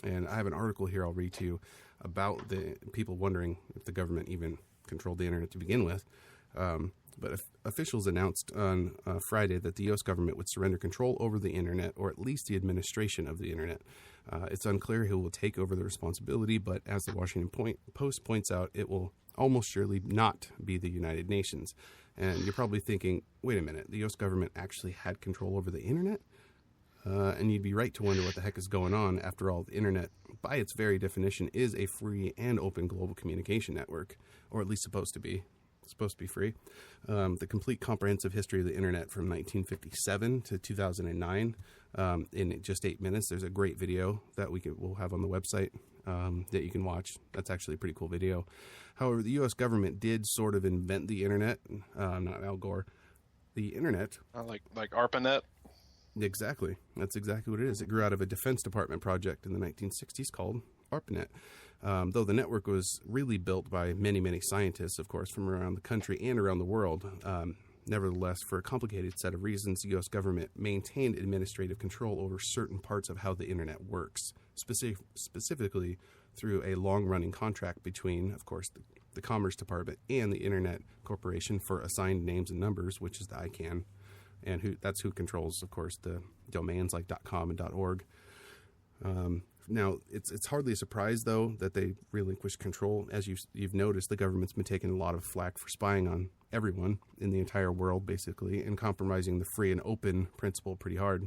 And I have an article here I'll read to you about the people wondering if the government even controlled the internet to begin with. But officials announced on Friday that the U.S. government would surrender control over the internet, or at least the administration of the internet. It's unclear who will take over the responsibility, but as the Washington Post points out, it will almost surely not be the United Nations. And you're probably thinking, wait a minute, the U.S. government actually had control over the internet? And you'd be right to wonder what the heck is going on. After all, the internet, by its very definition, is a free and open global communication network, or at least supposed to be. It's supposed to be free. The complete comprehensive history of the internet from 1957 to 2009 in just 8 minutes. There's a great video that we'll have on the website that you can watch. That's actually a pretty cool video. However, the U.S. government did sort of invent the internet. Not Al Gore. The internet. Like ARPANET. Exactly. That's exactly what it is. It grew out of a Defense Department project in the 1960s called ARPANET. Though the network was really built by many, many scientists, of course, from around the country and around the world. Nevertheless, for a complicated set of reasons, the U.S. government maintained administrative control over certain parts of how the internet works, specifically through a long-running contract between, of course, the Commerce Department and the Internet Corporation for Assigned Names and Numbers, which is the ICANN. And that's who controls, of course, the domains like .com and .org. Now, it's hardly a surprise, though, that they relinquished control. As you've noticed, the government's been taking a lot of flack for spying on everyone in the entire world, basically, and compromising the free and open principle pretty hard.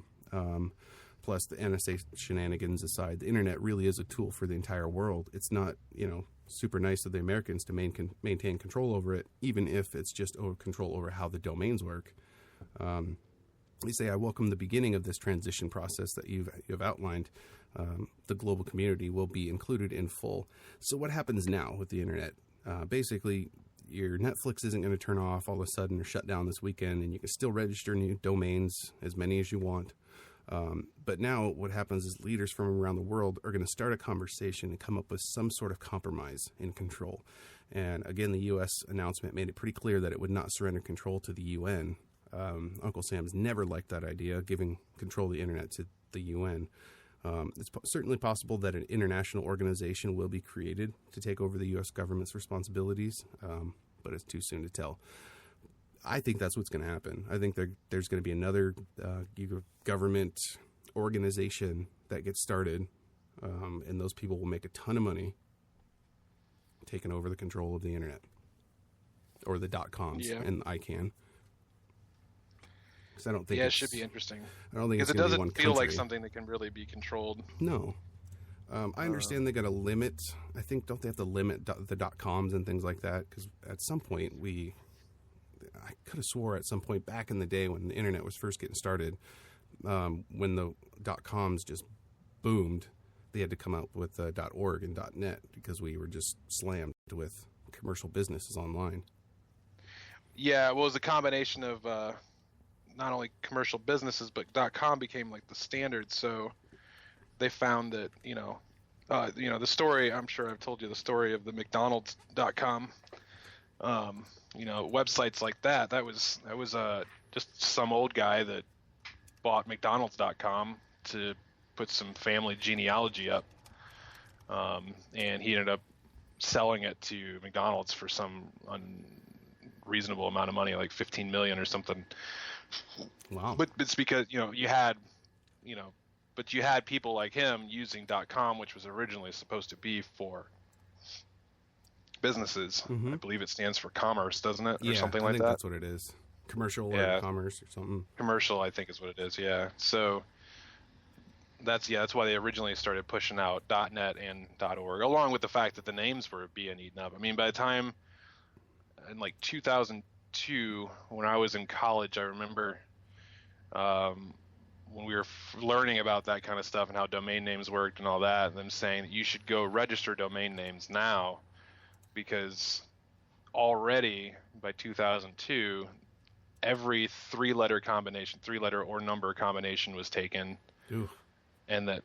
Plus, the NSA shenanigans aside, the internet really is a tool for the entire world. It's not, super nice of the Americans to maintain control over it, even if it's just control over how the domains work. You say, I welcome the beginning of this transition process that you've outlined. The global community will be included in full. So what happens now with the internet? Basically, your Netflix isn't going to turn off all of a sudden or shut down this weekend, and you can still register new domains, as many as you want. But now what happens is leaders from around the world are going to start a conversation and come up with some sort of compromise in control. And again, the U.S. announcement made it pretty clear that it would not surrender control to the UN. Uncle Sam's never liked that idea, giving control of the internet to the UN. It's certainly possible that an international organization will be created to take over the U.S. government's responsibilities, but it's too soon to tell. I think that's what's going to happen. I think there's going to be another government organization that gets started, and those people will make a ton of money taking over the control of the internet, or the .coms and ICANN. I don't think it should be interesting. I don't think because it doesn't feel like something that can really be controlled. No, I understand they got to limit. I think don't they have to limit the .coms and things like that? Because at some point I could have swore at some point back in the day when the internet was first getting started, when the .coms just boomed, they had to come out with .org and .net because we were just slammed with commercial businesses online. Yeah, well, it was a combination of not only commercial businesses, but .com became like the standard. So they found that, the story, I'm sure I've told you the story of the McDonald's.com, websites like that. That was just some old guy that bought McDonald's.com to put some family genealogy up. And he ended up selling it to McDonald's for some unreasonable amount of money, like $15 million or something. Wow. But it's because, you had people like him using .com, which was originally supposed to be for businesses. Mm-hmm. I believe it stands for commerce, doesn't it? Yeah, or something like I think that. that's what it is. Commercial or commerce or something. Commercial, I think is what it is, yeah. So that's why they originally started pushing out .net and .org, along with the fact that the names were being eaten up. I mean, by the time in like 2002, when I was in college, I remember when we were learning about that kind of stuff and how domain names worked and all that, and them saying that you should go register domain names now, because already by 2002, every three-letter or number combination was taken. Ooh. And that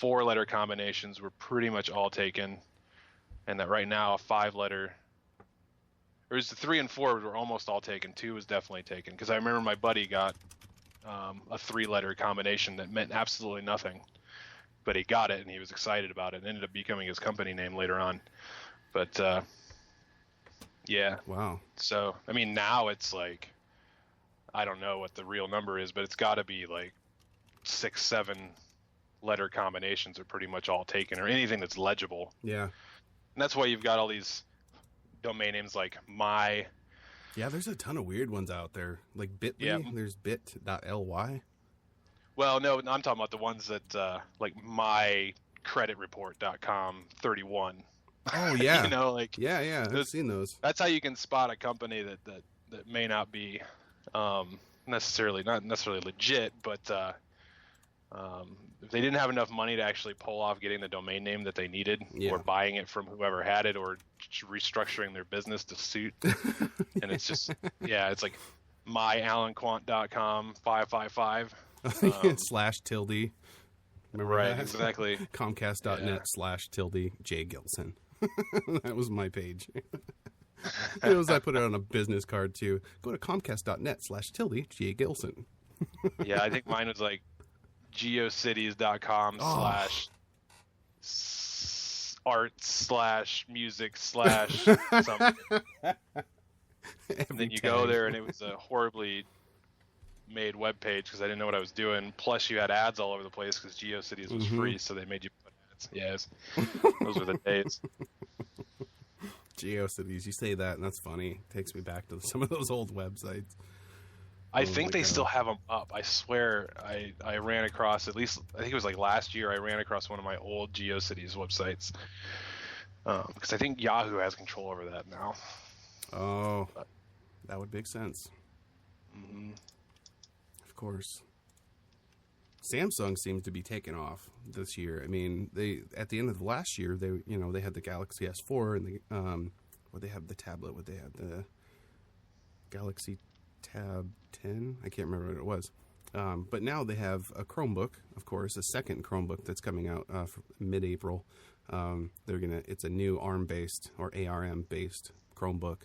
4-letter combinations were pretty much all taken, and that right now a 5-letter, or was the 3 and 4 were almost all taken. 2 was definitely taken, because I remember my buddy got a 3-letter combination that meant absolutely nothing, but he got it and he was excited about it, and ended up becoming his company name later on. But yeah. Wow. So I mean, now it's like, I don't know what the real number is, but it's got to be like 6-7 letter combinations are pretty much all taken, or anything that's legible. Yeah. And that's why you've got all these domain names like my. Yeah, there's a ton of weird ones out there. Like Bitly, there's bit.ly. Well, no, I'm talking about the ones that like mycreditreport.com 31. Oh yeah. Like yeah, I've seen those. That's how you can spot a company that may not be not necessarily legit, but if they didn't have enough money to actually pull off getting the domain name that they needed, or buying it from whoever had it, or restructuring their business to suit, and it's just it's like myalanquant.com 555 /tilde. Remember right, that? exactly. Comcast.net /tilde J Gilson. That was my page. It was, I put it on a business card too. Go to comcast.net /tilde J Gilson. Yeah, I think mine was like geocities.com /art/music/ something. And then you go there and it was a horribly made web page because I didn't know what I was doing. Plus you had ads all over the place because GeoCities was free, so they made you put ads. Yes, those were the days. GeoCities, you say that and that's funny. Takes me back to some of those old websites. I think they still have them up. I swear I ran across, at least I think it was like last year, I ran across one of my old GeoCities websites because I think Yahoo has control over that now. Oh, that would make sense. Mm-hmm. Of course. Samsung seems to be taking off this year. I mean, they at the end of the last year, they had the Galaxy S4 and they have the tablet. What they have the Galaxy Tab 10. I can't remember what it was. But now they have a Chromebook, of course, a second Chromebook that's coming out mid-April. It's a new ARM-based or ARM-based Chromebook,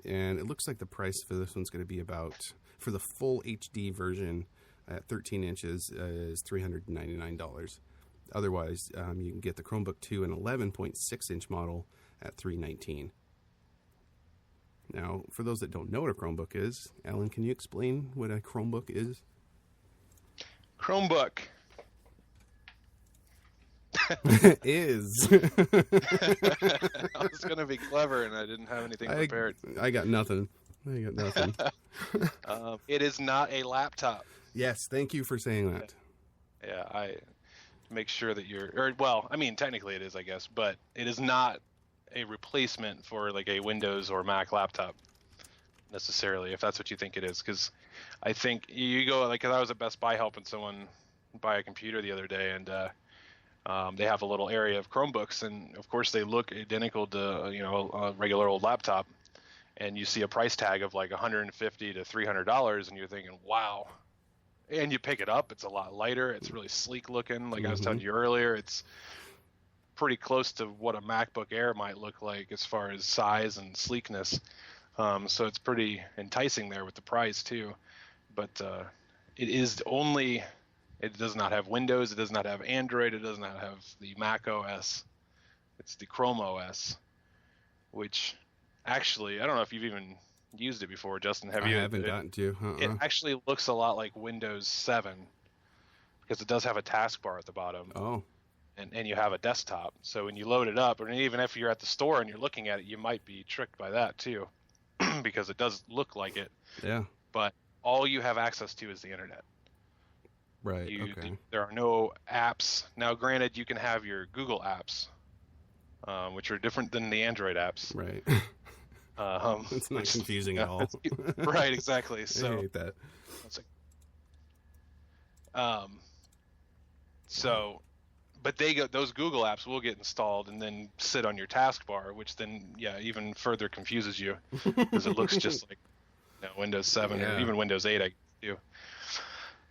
and it looks like the price for this one's going to be about, for the full HD version at 13 inches, is $399. Otherwise, you can get the Chromebook 2, an 11.6-inch model, at $319. Now, for those that don't know what a Chromebook is, Alan, can you explain what a Chromebook is? Chromebook is. I was going to be clever and I didn't have anything prepared. I got nothing. It is not a laptop. Yes, thank you for saying that. Yeah, I make sure that technically it is, I guess, but it is not a replacement for like a Windows or Mac laptop necessarily, if that's what you think it is. Because I think you go, like, 'cause I was at Best Buy helping someone buy a computer the other day, and they have a little area of Chromebooks, and of course they look identical to a regular old laptop, and you see a price tag of like $150 to $300, and you're thinking, wow. And you pick it up, it's a lot lighter, it's really sleek looking, like I was telling you earlier. It's pretty close to what a MacBook Air might look like as far as size and sleekness. So it's pretty enticing there with the price too. But it does not have Windows, it does not have Android, it does not have the Mac OS. It's the Chrome OS, which actually, I don't know if you've even used it before, Justin. I haven't gotten to. It actually looks a lot like Windows 7 because it does have a taskbar at the bottom. Oh. And you have a desktop. So when you load it up, or even if you're at the store and you're looking at it, you might be tricked by that too, because it does look like it. Yeah. But all you have access to is the internet. Right. Okay. There are no apps. Now, granted, you can have your Google apps, which are different than the Android apps. Right. It's not confusing at all. Right. Exactly. So. I hate that. But those Google apps will get installed and then sit on your taskbar, which then even further confuses you because it looks just like Windows 7 or even Windows 8 I do.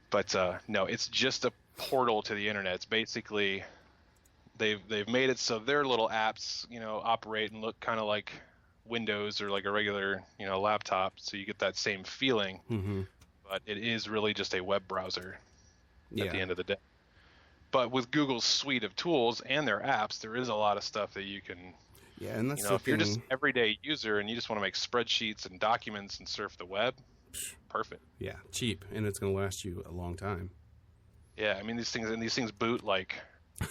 But no, it's just a portal to the internet. It's basically they've made it so their little apps operate and look kind of like Windows or like a regular laptop, so you get that same feeling. Mm-hmm. But it is really just a web browser at the end of the day. But with Google's suite of tools and their apps, there is a lot of stuff that you can. Yeah, and that's if you're just an everyday user and you just want to make spreadsheets and documents and surf the web, perfect. Yeah, cheap, and it's going to last you a long time. Yeah, I mean these things boot like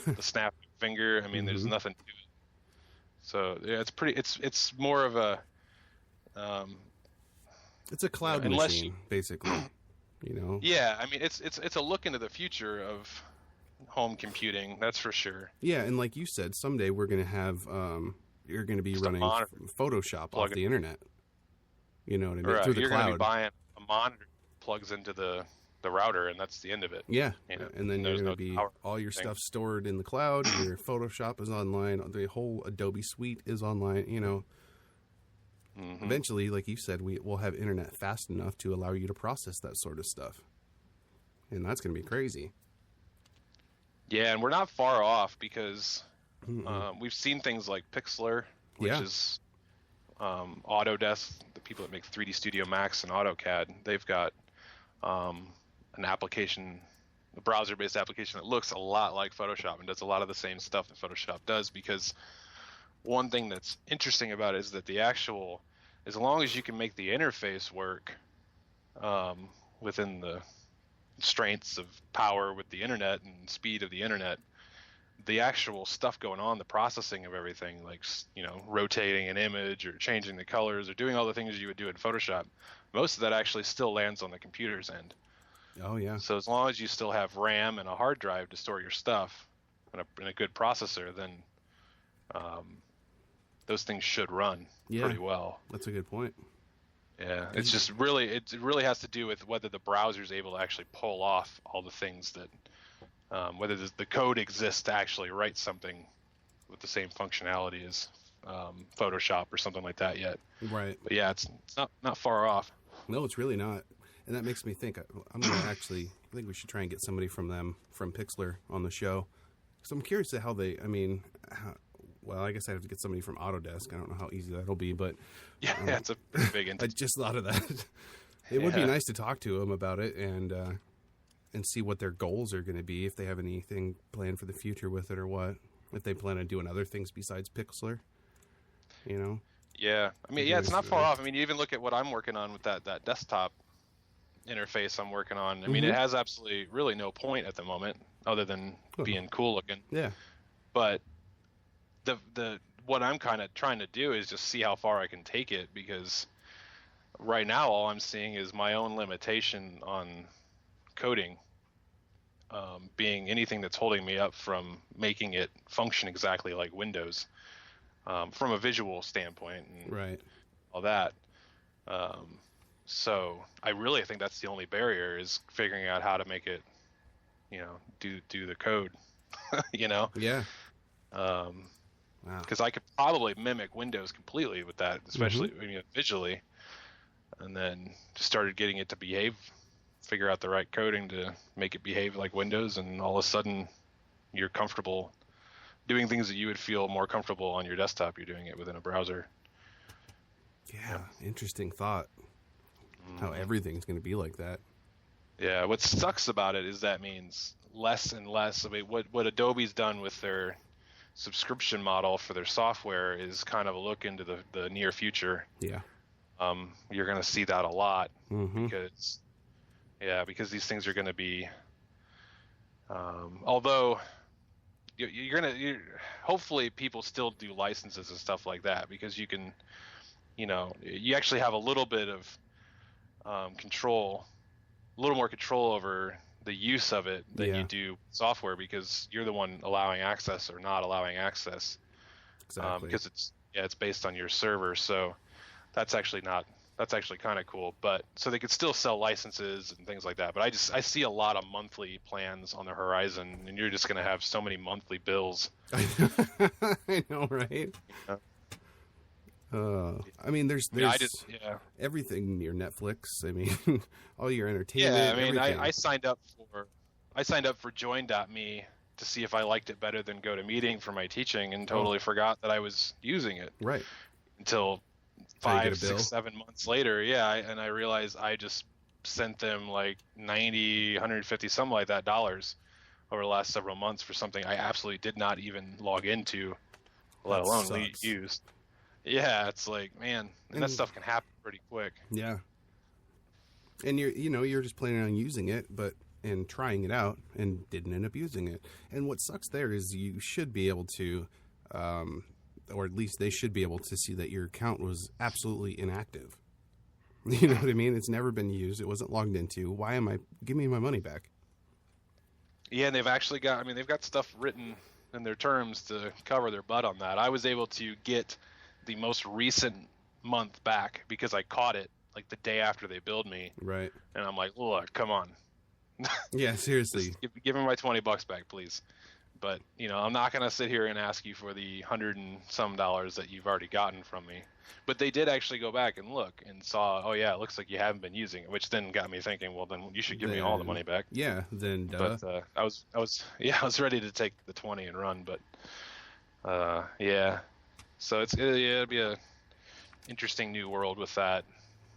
the snap finger. I mean, there's nothing to it. So yeah, it's pretty. It's more of a. It's a cloud machine, basically. Yeah, I mean, it's a look into the future of home computing, that's for sure. Yeah, and like you said, someday we're going to have you're going to be running Photoshop off the internet. You know what I mean? Right. Through the you're cloud. You're going to be buying a monitor that plugs into the router, and that's the end of it. Yeah, and then you're going to be all your thing. Stuff stored in the cloud. Your Photoshop is online. The whole Adobe suite is online. Eventually, like you said, we'll have internet fast enough to allow you to process that sort of stuff, and that's going to be crazy. Yeah, and we're not far off because we've seen things like Pixlr, which is Autodesk, the people that make 3D Studio Max and AutoCAD. They've got an application, a browser-based application that looks a lot like Photoshop and does a lot of the same stuff that Photoshop does, because one thing that's interesting about it is that as long as you can make the interface work within the constraints of power with the internet and speed of the internet, the actual stuff going on, the processing of everything, like rotating an image or changing the colors or doing all the things you would do in Photoshop, most of that actually still lands on the computer's end. Oh yeah. So as long as you still have RAM and a hard drive to store your stuff and a good processor, then those things should run pretty well. That's a good point. Yeah, it's just really, it really has to do with whether the browser is able to actually pull off all the things that, whether the code exists to actually write something with the same functionality as Photoshop or something like that yet. Right. But yeah, it's not far off. No, it's really not. And that makes me think, I'm going to I think we should try and get somebody from Pixlr on the show. So I'm curious to how they, well, I guess I have to get somebody from Autodesk. I don't know how easy that'll be, but yeah, it's a big I just thought of that. It would be nice to talk to them about it and see what their goals are going to be, if they have anything planned for the future with it or what, if they plan on doing other things besides Pixlr, Yeah, it's not far off. You even look at what I'm working on with that desktop interface I'm working on. It has absolutely really no point at the moment other than being cool looking. Yeah. But the what I'm kind of trying to do is just see how far I can take it, because right now all I'm seeing is my own limitation on coding, being anything that's holding me up from making it function exactly like Windows, from a visual standpoint and right. all that. So I really think that's the only barrier, is figuring out how to make it, do the code, Yeah. Because I could probably mimic Windows completely with that, especially visually, and then just started getting it to figure out the right coding to make it behave like Windows, and all of a sudden you're comfortable doing things that you would feel more comfortable on your desktop. You're doing it within a browser. Yeah, interesting thought. How everything's going to be like that. Yeah, what sucks about it is that means less and less. What Adobe's done with their subscription model for their software is kind of a look into the near future. Yeah. You're going to see that a lot because these things are going to be, although you're hopefully people still do licenses and stuff like that, because you can, you actually have a little bit of control, a little more control over the use of it than you do software, because you're the one allowing access or not allowing access. Exactly. Because it's based on your server. So that's actually kind of cool. But so they could still sell licenses and things like that. But I see a lot of monthly plans on the horizon, and you're just going to have so many monthly bills. I know, right? There's everything, your Netflix. All your entertainment. Yeah, I signed up for Join.me to see if I liked it better than GoToMeeting for my teaching, and totally forgot that I was using it. Right. Until 5, 6, 7 months later, and I realized I just sent them like $90, $150, something like that dollars over the last several months for something I absolutely did not even log into, let alone use. Yeah, it's like, man, and that stuff can happen pretty quick. Yeah. And you're just planning on using it, and trying it out, and didn't end up using it. And what sucks there is you should be able to, or at least they should be able to see that your account was absolutely inactive. You know what I mean? It's never been used. It wasn't logged into. Give me my money back. Yeah, and they've actually got, they've got stuff written in their terms to cover their butt on that. I was able to get the most recent month back because I caught it like the day after they billed me. Right. And I'm like, look, come on. Yeah, seriously. Give me my $20 back, please. But, I'm not going to sit here and ask you for the $100 and some that you've already gotten from me. But they did actually go back and look and saw, oh yeah, it looks like you haven't been using it, which then got me thinking, well, then you should give me all the money back. Yeah, then duh. But I was ready to take the 20 and run, but yeah. So it'll be a interesting new world with that.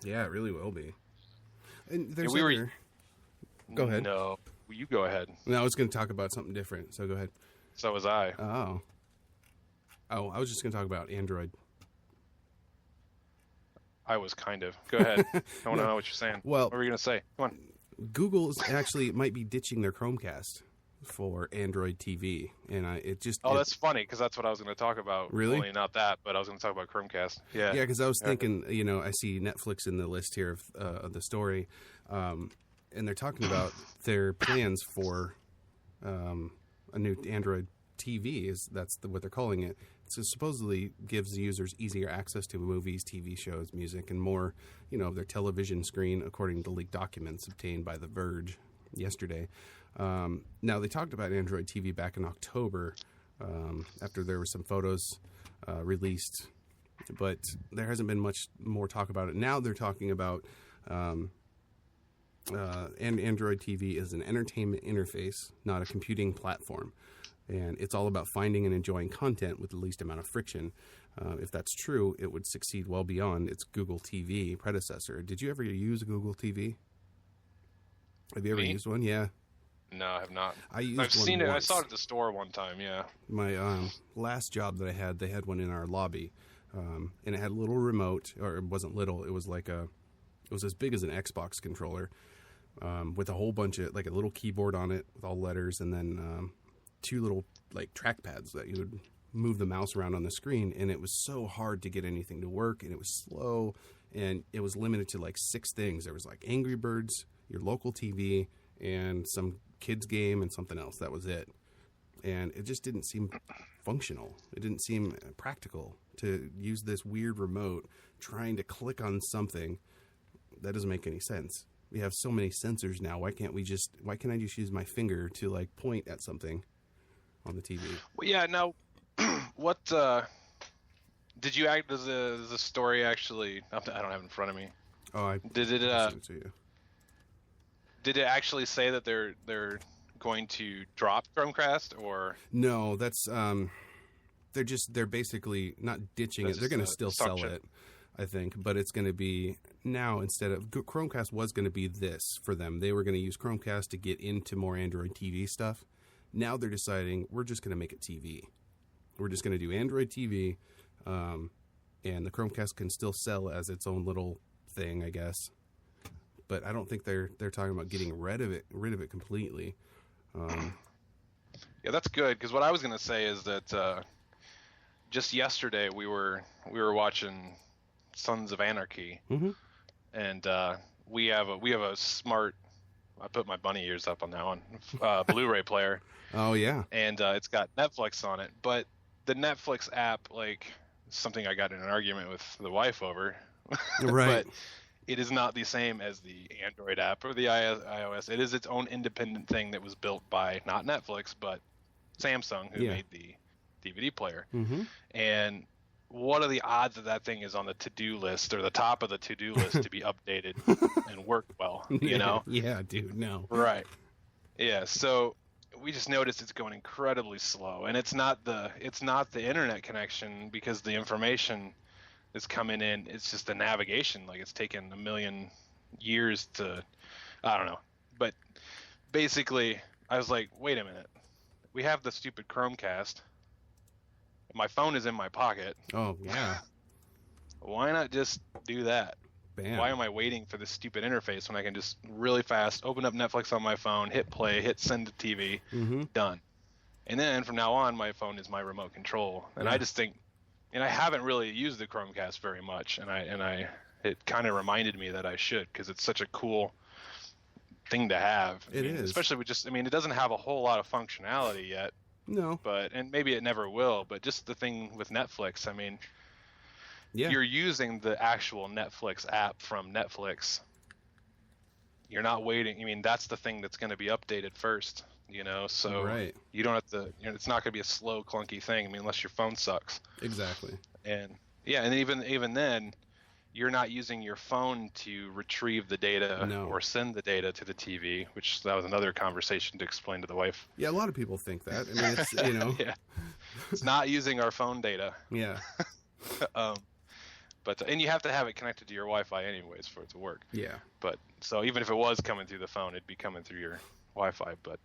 Yeah, it really will be. And there's Go ahead. No, you go ahead. No, I was going to talk about something different, so go ahead. So was I. Oh, I was just going to talk about Android. I was kind of. Go ahead. I want to know what you're saying. Well, what were you going to say? Come on. Google actually might be ditching their Chromecast for Android TV, and that's funny because that's what I was going to talk about. Really? Only not that, but I was going to talk about Chromecast. Yeah. Yeah, because I was thinking, I see Netflix in the list here of the story, and they're talking about their plans for a new Android TV. That's what they're calling it. So supposedly gives users easier access to movies, TV shows, music, and more, of their television screen, according to leaked documents obtained by The Verge yesterday. Now, they talked about Android TV back in October after there were some photos released, but there hasn't been much more talk about it. Now they're talking about and Android TV is an entertainment interface, not a computing platform. And it's all about finding and enjoying content with the least amount of friction. If that's true, it would succeed well beyond its Google TV predecessor. Did you ever use Google TV? Have you ever used one? Yeah. No, I have not. I've seen it. I saw it at the store one time, yeah. My last job that I had, they had one in our lobby. And it had a little remote, or it wasn't little. It was it was as big as an Xbox controller with a whole bunch of, a little keyboard on it with all letters, and then two little trackpads that you would move the mouse around on the screen. And it was so hard to get anything to work, and it was slow, and it was limited to 6 things. There was Angry Birds, your local TV, and some kids game and something else. That was it. And it just didn't seem functional. It didn't seem practical to use this weird remote trying to click on something. That doesn't make any sense. We have so many sensors now. Why can't I just use my finger to point at something on the TV? Well, yeah. Now, what did you act? Does the story actually? I don't have it in front of me. Oh, I did it. Send it to you. Did it actually say that they're going to drop Chromecast, or no? That's they're basically not ditching it. They're going to still sell it, I think, but it's going to be now, instead of Chromecast was going to be this for them. They were going to use Chromecast to get into more Android TV stuff. Now they're deciding we're just going to make it TV. We're just going to do Android TV, and the Chromecast can still sell as its own little thing, I guess. But I don't think they're talking about getting rid of it completely. Yeah, that's good, because what I was going to say is that just yesterday we were watching Sons of Anarchy, mm-hmm. and we have a smart. I put my bunny ears up on that one. Blu-ray player. Oh yeah. And it's got Netflix on it, but the Netflix app, something I got in an argument with the wife over. Right. But it is not the same as the Android app or the iOS. It is its own independent thing that was built by not Netflix, but Samsung, who made the DVD player. Mm-hmm. And what are the odds that thing is on the to-do list or the top of the to-do list to be updated and work well, Yeah, dude, no. Right. Yeah, so we just noticed it's going incredibly slow, and it's not the internet connection, because the information is coming in. It's just the navigation. It's taken 1 million years to, I don't know. But basically, I was like, wait a minute. We have the stupid Chromecast. My phone is in my pocket. Oh, yeah. Why not just do that? Bam. Why am I waiting for this stupid interface when I can just really fast open up Netflix on my phone, hit play, hit send to TV, mm-hmm. done. And then from now on, my phone is my remote control. And I just think, and I haven't really used the Chromecast very much, and I it kind of reminded me that I should, because it's such a cool thing to have. It is. Especially with it doesn't have a whole lot of functionality yet. No. And maybe it never will, but just the thing with Netflix, you're using the actual Netflix app from Netflix. You're not waiting. That's the thing that's going to be updated first, so right. You don't have to, it's not going to be a slow, clunky thing, unless your phone sucks. Exactly. And even then, you're not using your phone to retrieve the data or send the data to the TV, which that was another conversation to explain to the wife. Yeah, a lot of people think that. It's, yeah. It's not using our phone data. Yeah. And you have to have it connected to your Wi-Fi anyways for it to work. Yeah. But so even if it was coming through the phone, it'd be coming through your Wi-Fi. But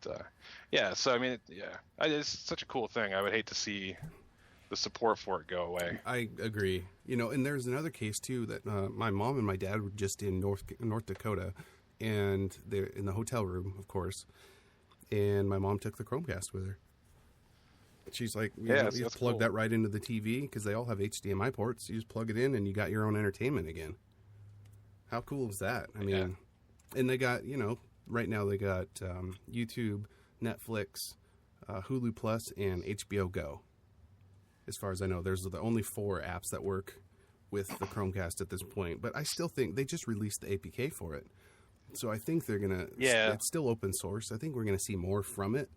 it's such a cool thing. I would hate to see the support for it go away. I agree. And there's another case too that my mom and my dad were just in North Dakota, and they're in the hotel room, of course. And my mom took the Chromecast with her. She's like, you just plug that right into the TV, because they all have HDMI ports. You just plug it in and you got your own entertainment again. How cool is that? And they got, right now they got YouTube, Netflix, Hulu Plus, and HBO Go. As far as I know, there's the only 4 apps that work with the Chromecast at this point. But I still think they just released the APK for it. So I think they're going to, it's still open source. I think we're going to see more from it.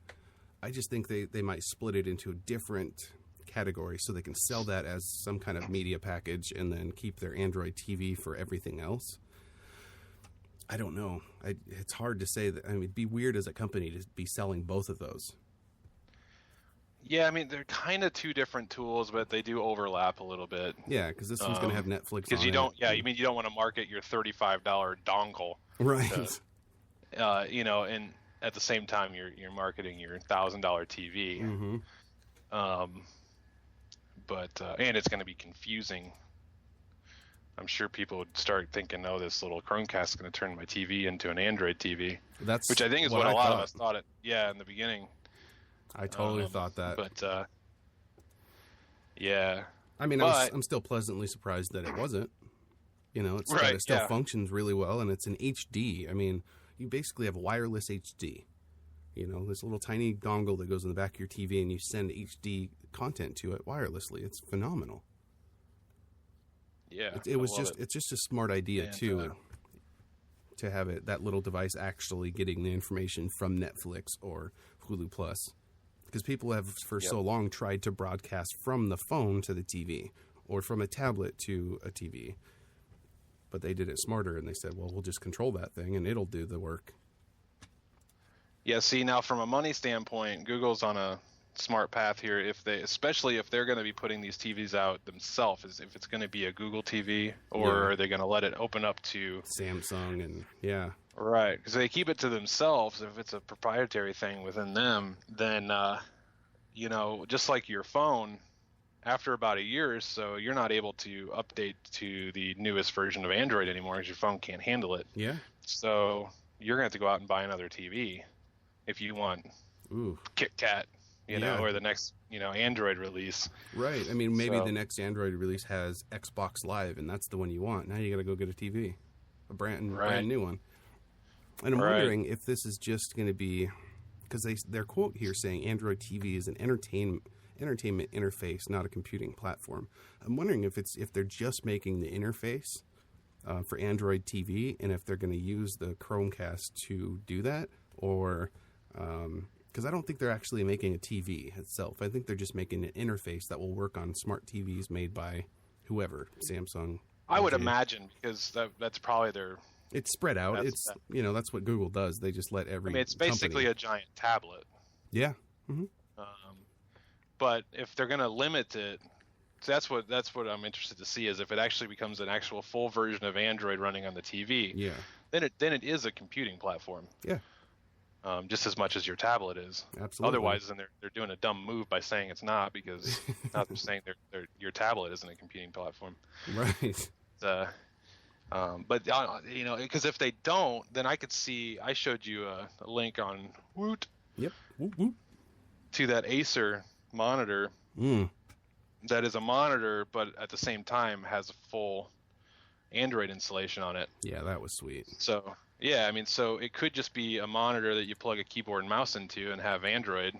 I just think they might split it into a different category so they can sell that as some kind of media package and then keep their Android TV for everything else. I don't know. It's hard to say that. It'd be weird as a company to be selling both of those. Yeah, they're kind of 2 different tools, but they do overlap a little bit. Yeah, because this one's going to have Netflix because on you don't. it. Yeah, you don't want to market your $35 dongle, right? And at the same time you're marketing your $1,000 TV. Mm-hmm. And it's going to be confusing. I'm sure people would start thinking, "Oh, this little Chromecast is going to turn my TV into an Android TV." Which I think is what a lot of us thought. In the beginning. I totally thought that. But yeah. I'm still pleasantly surprised that it wasn't. It still functions really well, and it's an HD. You basically have wireless HD. This little tiny dongle that goes in the back of your TV, and you send HD content to it wirelessly. It's phenomenal. Yeah, it's just a smart idea too, to have that little device actually getting the information from Netflix or Hulu Plus, because people have for so long tried to broadcast from the phone to the TV or from a tablet to a TV. But they did it smarter, and they said, well, we'll just control that thing, and it'll do the work. Yeah, see, now from a money standpoint, Google's on a smart path here. Especially if they're going to be putting these TVs out themselves, if it's going to be a Google TV, or are they going to let it open up to Samsung and right? Because they keep it to themselves. If it's a proprietary thing within them, then just like your phone. After about a year or so, you're not able to update to the newest version of Android anymore because your phone can't handle it. Yeah. So you're going to have to go out and buy another TV if you want Kit Kat, or the next, Android release. Right. Maybe the next Android release has Xbox Live, and that's the one you want. Now you got to go get a TV, a brand new one. And I'm wondering if this is just going to be, because their quote here saying Android TV is an entertainment interface, not a computing platform. I'm wondering if they're just making the interface for Android TV, and if they're going to use the Chromecast to do that, or because I don't think they're actually making a TV itself. I think they're just making an interface that will work on smart TVs made by whoever, Samsung. I would imagine, because that's probably their. It's spread out. That's what Google does. They just let every. It's basically a giant tablet. Yeah. Mm-hmm. But if they're going to limit it, so that's what I'm interested to see, is if it actually becomes an actual full version of Android running on the TV. Yeah. Then it is a computing platform. Yeah. Just as much as your tablet is. Absolutely. Otherwise, then they're doing a dumb move by saying it's not, because now they're saying your tablet isn't a computing platform. Right. But because if they don't, then I could see. I showed you a link on Woot. Yep. Woot woot. To that Acer monitor. That is a monitor, but at the same time has a full Android installation on it. Yeah, that was sweet. So yeah, I mean, so it could just be a monitor that you plug a keyboard and mouse into and have Android,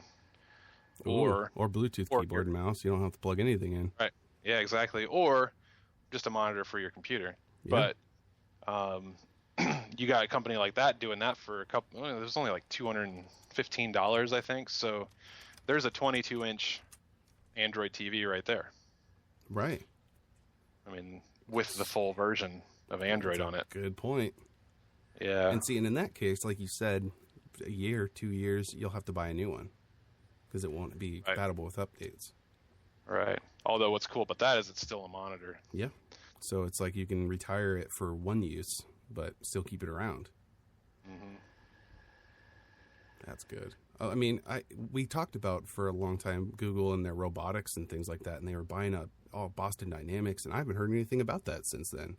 or Bluetooth keyboard and mouse. You don't have to plug anything in. Right. Yeah, exactly. Or just a monitor for your computer. Yeah. But you got a company like that doing that for it was only like $215, I think. So there's a 22-inch Android TV right there. Right. I mean, with the full version of Android on it. Good point. Yeah. And see, and in that case, like you said, a year, 2 years, you'll have to buy a new one because it won't be compatible with updates. Right. Although what's cool about that is it's still a monitor. Yeah. So it's like you can retire it for one use, but still keep it around. Mm-hmm. That's good. I mean, we talked about for a long time Google and their robotics and things like that, and they were buying up all Boston Dynamics, and I haven't heard anything about that since then.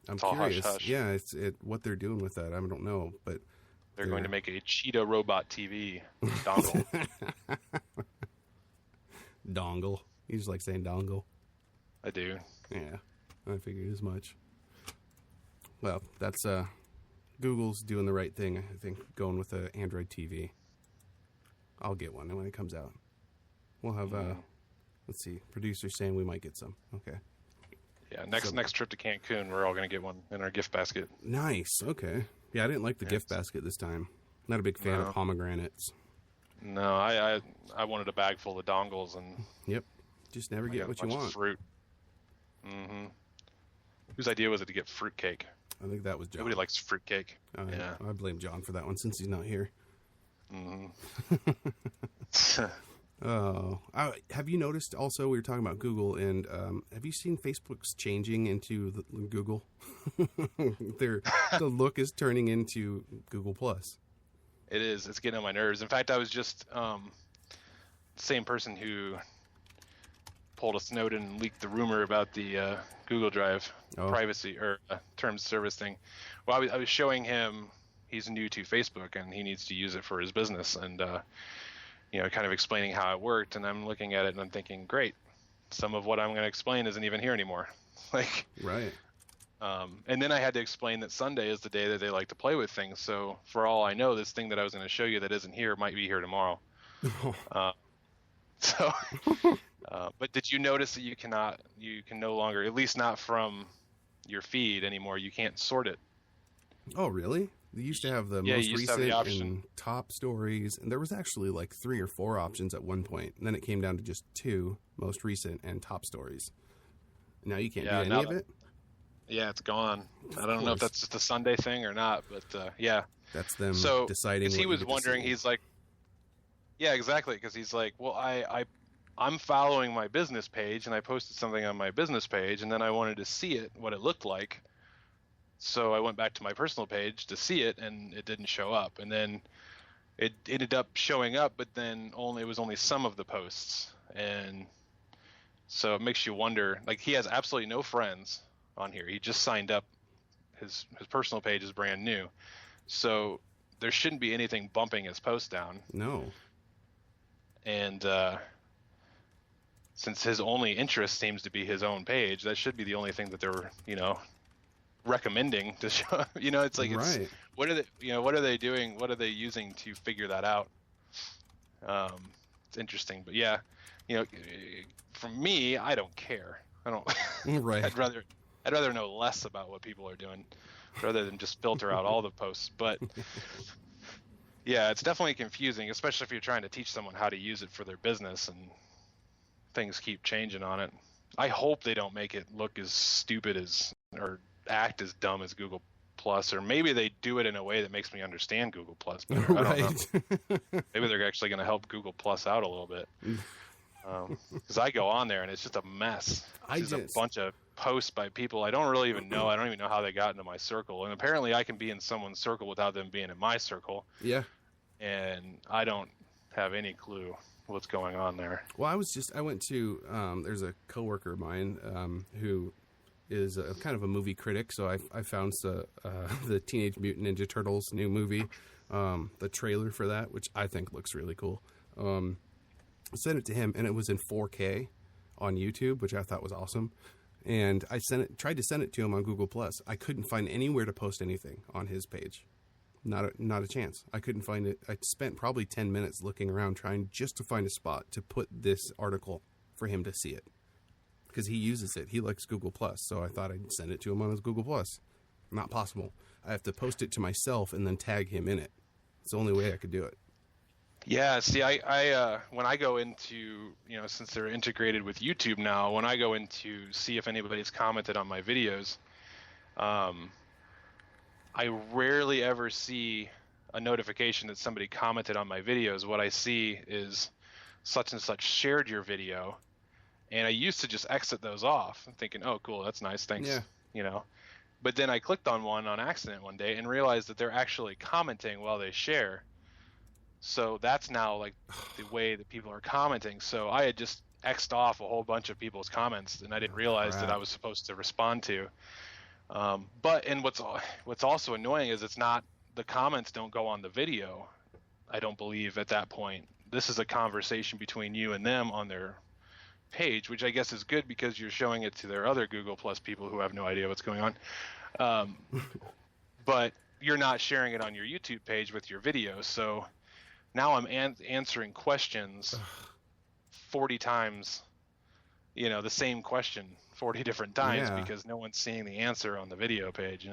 I'm curious. Hush. Yeah, it's what they're doing with that. I don't know, but they're going to make a Cheetah robot TV dongle. Dongle. You just like saying dongle. I do. Yeah, I figured as much. Well, that's Google's doing the right thing, I think, going with the Android TV. I'll get one when it comes out. We'll have let's see, producers saying we might get some. Okay. Yeah, next trip to Cancun, we're all going to get one in our gift basket. Nice. Okay. Yeah, I didn't like the gift basket this time. Not a big fan of pomegranates. No, I wanted a bag full of dongles and. Yep. Just never get what you want. Fruit. Mm-hmm. Whose idea was it to get fruitcake? I think that was John. Nobody likes fruitcake. Yeah. I blame John for that one since he's not here. Mm-hmm. Oh, have you noticed also, we were talking about Google, and have you seen Facebook's changing into Google? The look is turning into Google Plus. It is. It's getting on my nerves. In fact, I was just the same person who pulled a Snowden and leaked the rumor about the Google Drive privacy or terms of service thing. Well, I was showing him he's new to Facebook and he needs to use it for his business, and kind of explaining how it worked. And I'm looking at it and I'm thinking, great, some of what I'm going to explain isn't even here anymore. Right. And then I had to explain that Sunday is the day that they like to play with things. So for all I know, this thing that I was going to show you that isn't here might be here tomorrow. But did you notice that you can no longer, at least not from your feed anymore, you can't sort it. Oh, really? They used to have the most recent and top stories, and there was actually like 3 or 4 options at one point, and then it came down to just 2, most recent and top stories. Now you can't do any of it? Yeah, it's gone. I don't know if that's just a Sunday thing or not, but yeah. That's them deciding what he was wondering, he's like, yeah, exactly, because he's like, well, I'm following my business page, and I posted something on my business page, and then I wanted to see it, what it looked like. So I went back to my personal page to see it, and it didn't show up. And then it ended up showing up, but then it was only some of the posts. And so it makes you wonder, like, he has absolutely no friends on here. He just signed up. His personal page is brand new. So there shouldn't be anything bumping his post down. No. And since his only interest seems to be his own page, that should be the only thing that they're, recommending to show. It's like, right. What are they doing? What are they using to figure that out? It's interesting, but yeah, for me, I don't care. I don't. Right. I'd rather know less about what people are doing rather than just filter out all the posts. But yeah, it's definitely confusing, especially if you're trying to teach someone how to use it for their business and things keep changing on it. I hope they don't make it look as stupid or act as dumb as Google Plus, or maybe they do it in a way that makes me understand Google Plus better. Right. I don't know. Maybe they're actually going to help Google Plus out a little bit. Because I go on there and it's just a mess. It's a bunch of posts by people I don't really even know. I don't even know how they got into my circle. And apparently I can be in someone's circle without them being in my circle. Yeah. And I don't have any clue what's going on there. Well, I went to, there's a coworker of mine who is kind of a movie critic, so I found the Teenage Mutant Ninja Turtles new movie, the trailer for that, which I think looks really cool. I sent it to him, and it was in 4K on YouTube, which I thought was awesome. And I tried to send it to him on Google Plus. I couldn't find anywhere to post anything on his page. Not a chance. I couldn't find it. I spent probably 10 minutes looking around trying just to find a spot to put this article for him to see it. Because he uses it. He likes Google Plus, so I thought I'd send it to him on his Google Plus. Not possible. I have to post it to myself and then tag him in it. It's the only way I could do it. Yeah, see, I when I go into, since they're integrated with YouTube now, when I go in to see if anybody's commented on my videos, I rarely ever see a notification that somebody commented on my videos. What I see is such and such shared your video, and I used to just exit those off, thinking, oh, cool, that's nice, thanks, But then I clicked on one on accident one day and realized that they're actually commenting while they share. So that's now like the way that people are commenting. So I had just X'd off a whole bunch of people's comments, and I didn't realize that I was supposed to respond to. But what's also annoying is the comments don't go on the video. I don't believe at that point. This is a conversation between you and them on their page, which I guess is good because you're showing it to their other Google Plus people who have no idea what's going on. But you're not sharing it on your YouTube page with your video. So now I'm answering questions 40 times, the same question 40 different times because no one's seeing the answer on the video page,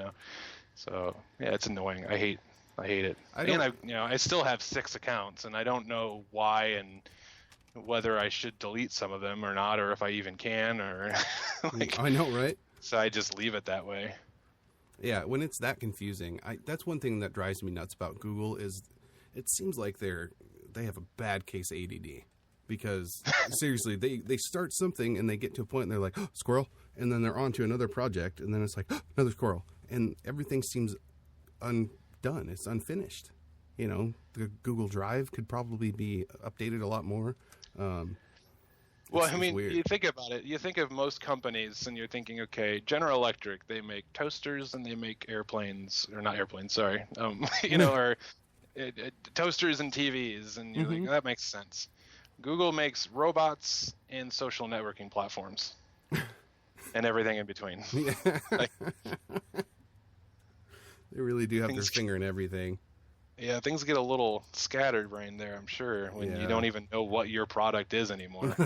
So yeah, it's annoying. I hate it. I still have 6 accounts, and I don't know why and whether I should delete some of them or not, or if I even can, or I know, right? So I just leave it that way. Yeah, when it's that confusing, that's one thing that drives me nuts about Google is it seems like they have a bad case of ADD. Because seriously, they start something and they get to a point and they're like, oh, squirrel, and then they're on to another project, and then it's like, oh, another squirrel, and everything seems undone. It's unfinished. The Google Drive could probably be updated a lot more. Well, I mean, weird. You think about it. You think of most companies, and you're thinking, okay, General Electric, they make toasters and they make airplanes, or not airplanes, sorry, or toasters and TVs, and you're like, that makes sense. Google makes robots and social networking platforms and everything in between. Yeah. They really do have their finger in everything. Yeah, things get a little scatterbrained there, I'm sure, when you don't even know what your product is anymore.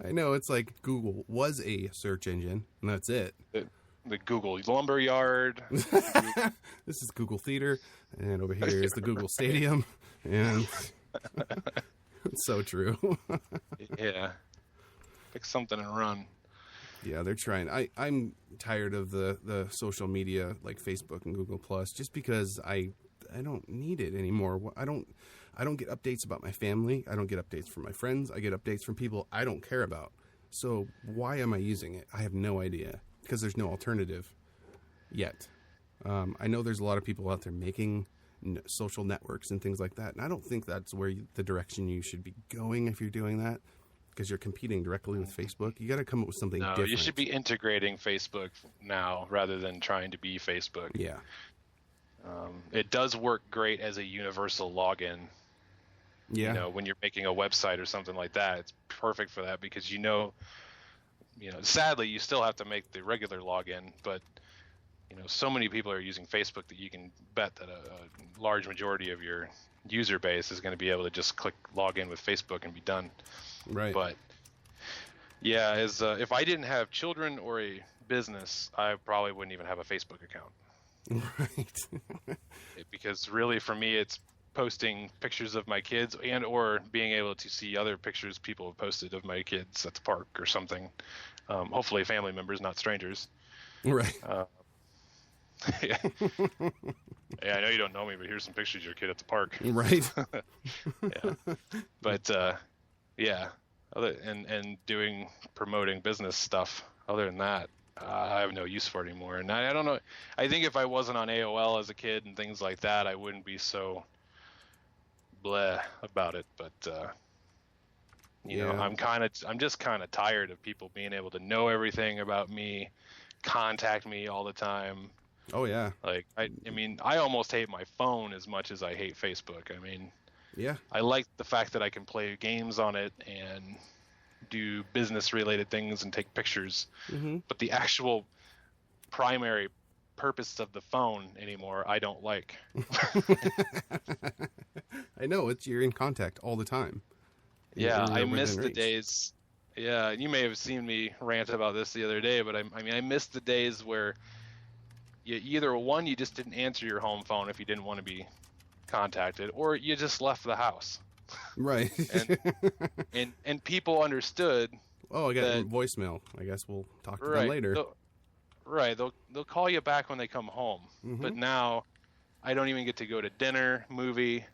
I know, it's like Google was a search engine, and that's it. The Google Lumberyard. This is Google Theater, and over here is the Google Stadium, and it's so true. Yeah. Pick something and run. Yeah, they're trying. I'm tired of the social media like Facebook and Google Plus just because I don't need it anymore. I don't get updates about my family. I don't get updates from my friends. I get updates from people I don't care about. So why am I using it? I have no idea because there's no alternative yet. I know there's a lot of people out there making social networks and things like that, and I don't think that's where the direction you should be going if you're doing that. Because you're competing directly with Facebook. You got to come up with something different. You should be integrating Facebook now rather than trying to be Facebook. Yeah. It does work great as a universal login. Yeah. When you're making a website or something like that, it's perfect for that because sadly you still have to make the regular login, but so many people are using Facebook that you can bet that a large majority of your user base is going to be able to just click log in with Facebook and be done. Right. But yeah, if I didn't have children or a business, I probably wouldn't even have a Facebook account. Right. Because really for me, it's posting pictures of my kids and or being able to see other pictures people have posted of my kids at the park or something. Hopefully family members, not strangers. Right. Yeah. Yeah, I know you don't know me, but here's some pictures of your kid at the park. Right. Yeah. But yeah, and promoting business stuff. Other than that, I have no use for it anymore. And I don't know. I think if I wasn't on AOL as a kid and things like that, I wouldn't be so bleh about it. But I'm just kind of tired of people being able to know everything about me, contact me all the time. Oh yeah. Like I mean, I almost hate my phone as much as I hate Facebook. I mean, yeah, I like the fact that I can play games on it and do business related things and take pictures. Mm-hmm. But the actual primary purpose of the phone anymore, I don't like. I know, you're in contact all the time. Yeah, You're I within miss the reach. days. Yeah, you may have seen me rant about this the other day, but I miss the days where you either one, you just didn't answer your home phone if you didn't want to be contacted, or you just left the house. Right. and people understood. Oh, I got that, voicemail. I guess we'll talk to them right, later. They'll call you back when they come home. Mm-hmm. But now, I don't even get to go to dinner, movie,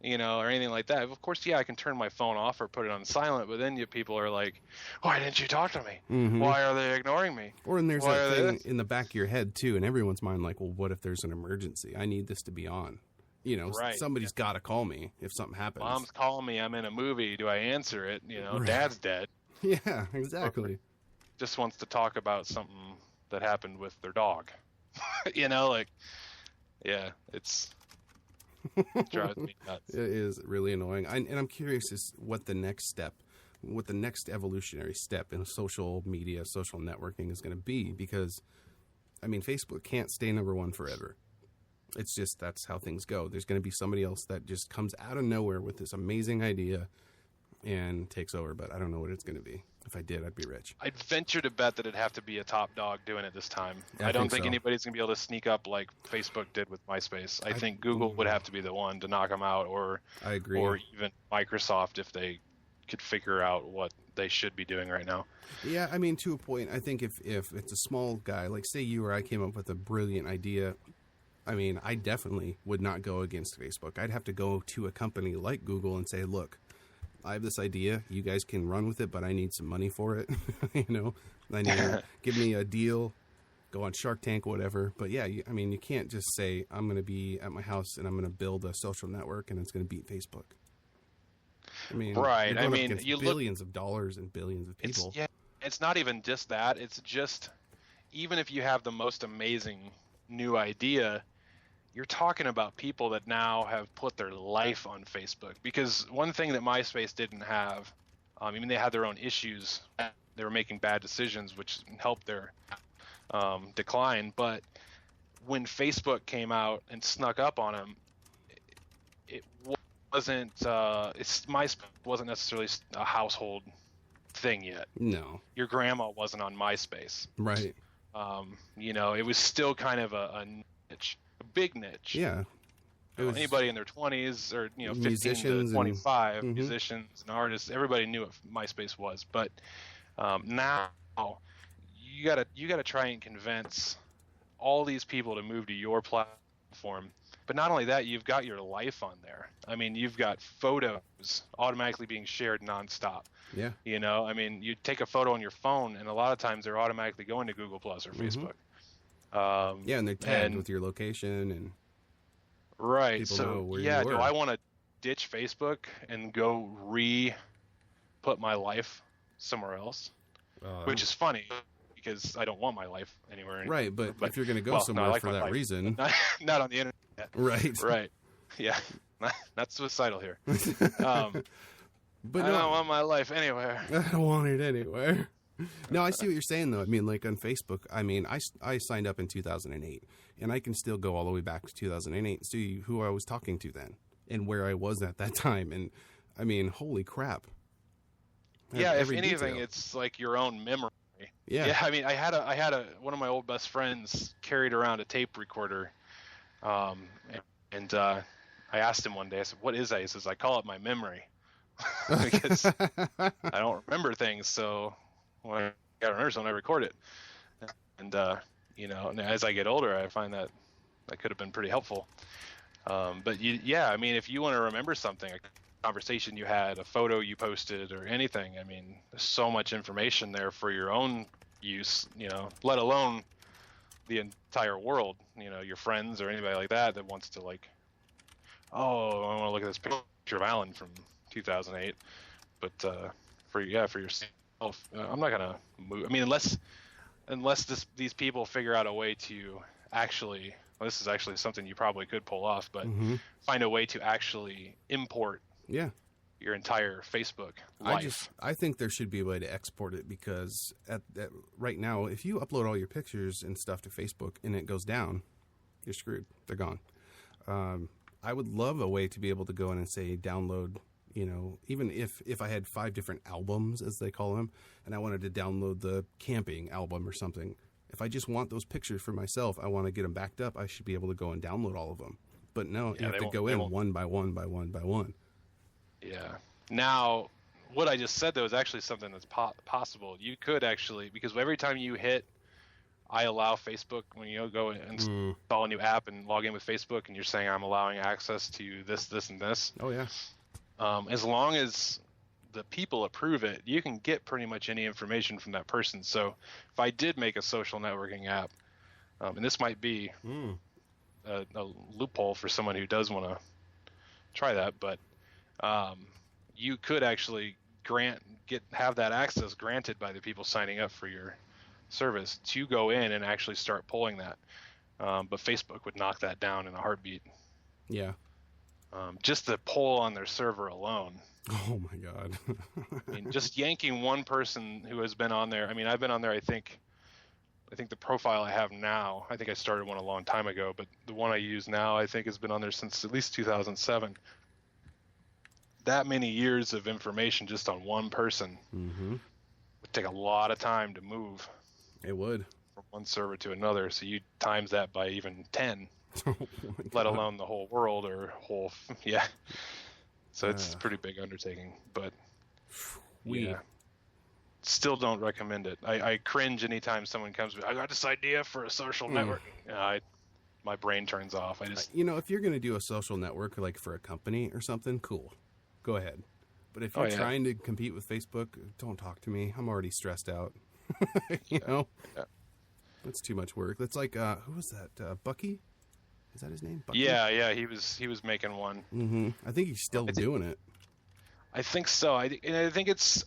or anything like that. Of course, yeah, I can turn my phone off or put it on silent, but then people are like, why didn't you talk to me? Mm-hmm. Why are they ignoring me? Or and there's Why that are thing in the back of your head, too, in everyone's mind, like, well, what if there's an emergency? I need this to be on. Right. Somebody's got to call me if something happens. Mom's calling me. I'm in a movie. Do I answer it? Right. Dad's dead. Yeah, exactly. Or just wants to talk about something that happened with their dog. Yeah, it drives me nuts. It is really annoying. And I'm curious what the next evolutionary step in social media, social networking is going to be, because, Facebook can't stay number one forever. It's just, that's how things go. There's going to be somebody else that just comes out of nowhere with this amazing idea and takes over, but I don't know what it's going to be. If I did, I'd be rich. I'd venture to bet that it'd have to be a top dog doing it this time. I I don't think think so. anybody's going to be able to sneak up like Facebook did with MySpace. I think Google would have to be the one to knock them out, or I agree. Or even Microsoft if they could figure out what they should be doing right now. Yeah, to a point, I think if it's a small guy, like say you or I came up with a brilliant idea, I definitely would not go against Facebook. I'd have to go to a company like Google and say, look, I have this idea. You guys can run with it, but I need some money for it. I need give me a deal, go on Shark Tank, whatever. But yeah, you can't just say, I'm going to be at my house and I'm going to build a social network and it's going to beat Facebook. Right. You're going up against billions of dollars and billions of people. It's not even just that. It's just, even if you have the most amazing new idea, you're talking about people that now have put their life on Facebook. Because one thing that MySpace didn't have, they had their own issues. They were making bad decisions, which helped their decline. But when Facebook came out and snuck up on them, it wasn't. MySpace wasn't necessarily a household thing yet. No, your grandma wasn't on MySpace. Right. It was still kind of a niche. Big niche. Yeah. Anybody in their 20s or 15 musicians to 25, and, musicians and artists, everybody knew what MySpace was. But now you gotta try and convince all these people to move to your platform. But not only that, you've got your life on there. You've got photos automatically being shared nonstop. Yeah. You take a photo on your phone, and a lot of times they're automatically going to Google Plus or Facebook. Yeah, and they're tagged with your location and right. People So know where yeah, you were. do I want to ditch Facebook and go put my life somewhere else? Which is funny because I don't want my life anywhere. Right, but if you're going to go somewhere like for my that life. reason, not on the internet. right? Right. Yeah. Not suicidal here. But I don't want my life anywhere. I don't want it anywhere. No, I see what you're saying, though. Like on Facebook, I signed up in 2008, and I can still go all the way back to 2008 and see who I was talking to then and where I was at that time. And, holy crap. Yeah, if Every anything, detail. it's like your own memory. Yeah. Yeah, I had one of my old best friends carried around a tape recorder, and I asked him one day, I said, what is that? He says, I call it my memory. Because I don't remember things, so when I gotta remember something, I record it. And and as I get older, I find that could have been pretty helpful. But if you want to remember something, a conversation you had, a photo you posted, or anything, there's so much information there for your own use, let alone the entire world, your friends or anybody like that wants to I want to look at this picture of Alan from 2008, but for yourself, I'm not gonna move. Unless these people figure out a way to actually, this is actually something you probably could pull off, but find a way to actually import your entire Facebook life. I think there should be a way to export it, because right now, if you upload all your pictures and stuff to Facebook and it goes down, you're screwed. They're gone. I would love a way to be able to go in and say download, even if I had 5 different albums, as they call them, and I wanted to download the camping album or something. If I just want those pictures for myself, I want to get them backed up, I should be able to go and download all of them. But no, you have to go in one by one by one by one. Yeah. Now, what I just said, though, is actually something that's possible. You could actually, because every time you hit I allow Facebook, when you go and install a new app and log in with Facebook, and you're saying I'm allowing access to this, this, and this. Oh, yeah. As long as the people approve it, you can get pretty much any information from that person. So if I did make a social networking app, and this might be a loophole for someone who does want to try that, but you could actually have that access granted by the people signing up for your service to go in and actually start pulling that. But Facebook would knock that down in a heartbeat. Yeah. Just the poll on their server alone. Oh my God. I mean, just yanking one person who has been on there. I mean, I've been on there, I think the profile I have now, I think I started one a long time ago, but the one I use now, I think has been on there since at least 2007. That many years of information just on one person would take a lot of time to move. It would. From one server to another. So you times that by even 10, oh let alone the whole world or whole, yeah. So it's a pretty big undertaking, but still don't recommend it. I cringe anytime someone comes to me, I got this idea for a social network. My brain turns off. I just, if you're going to do a social network, like for a company or something, cool. Go ahead. But if you're trying to compete with Facebook, don't talk to me. I'm already stressed out. Yeah. That's too much work. That's like, who was that? Bucky? Is that his name? Bucky? Yeah. He was making one. Mm-hmm. I think he's still doing it. I think so. I think it's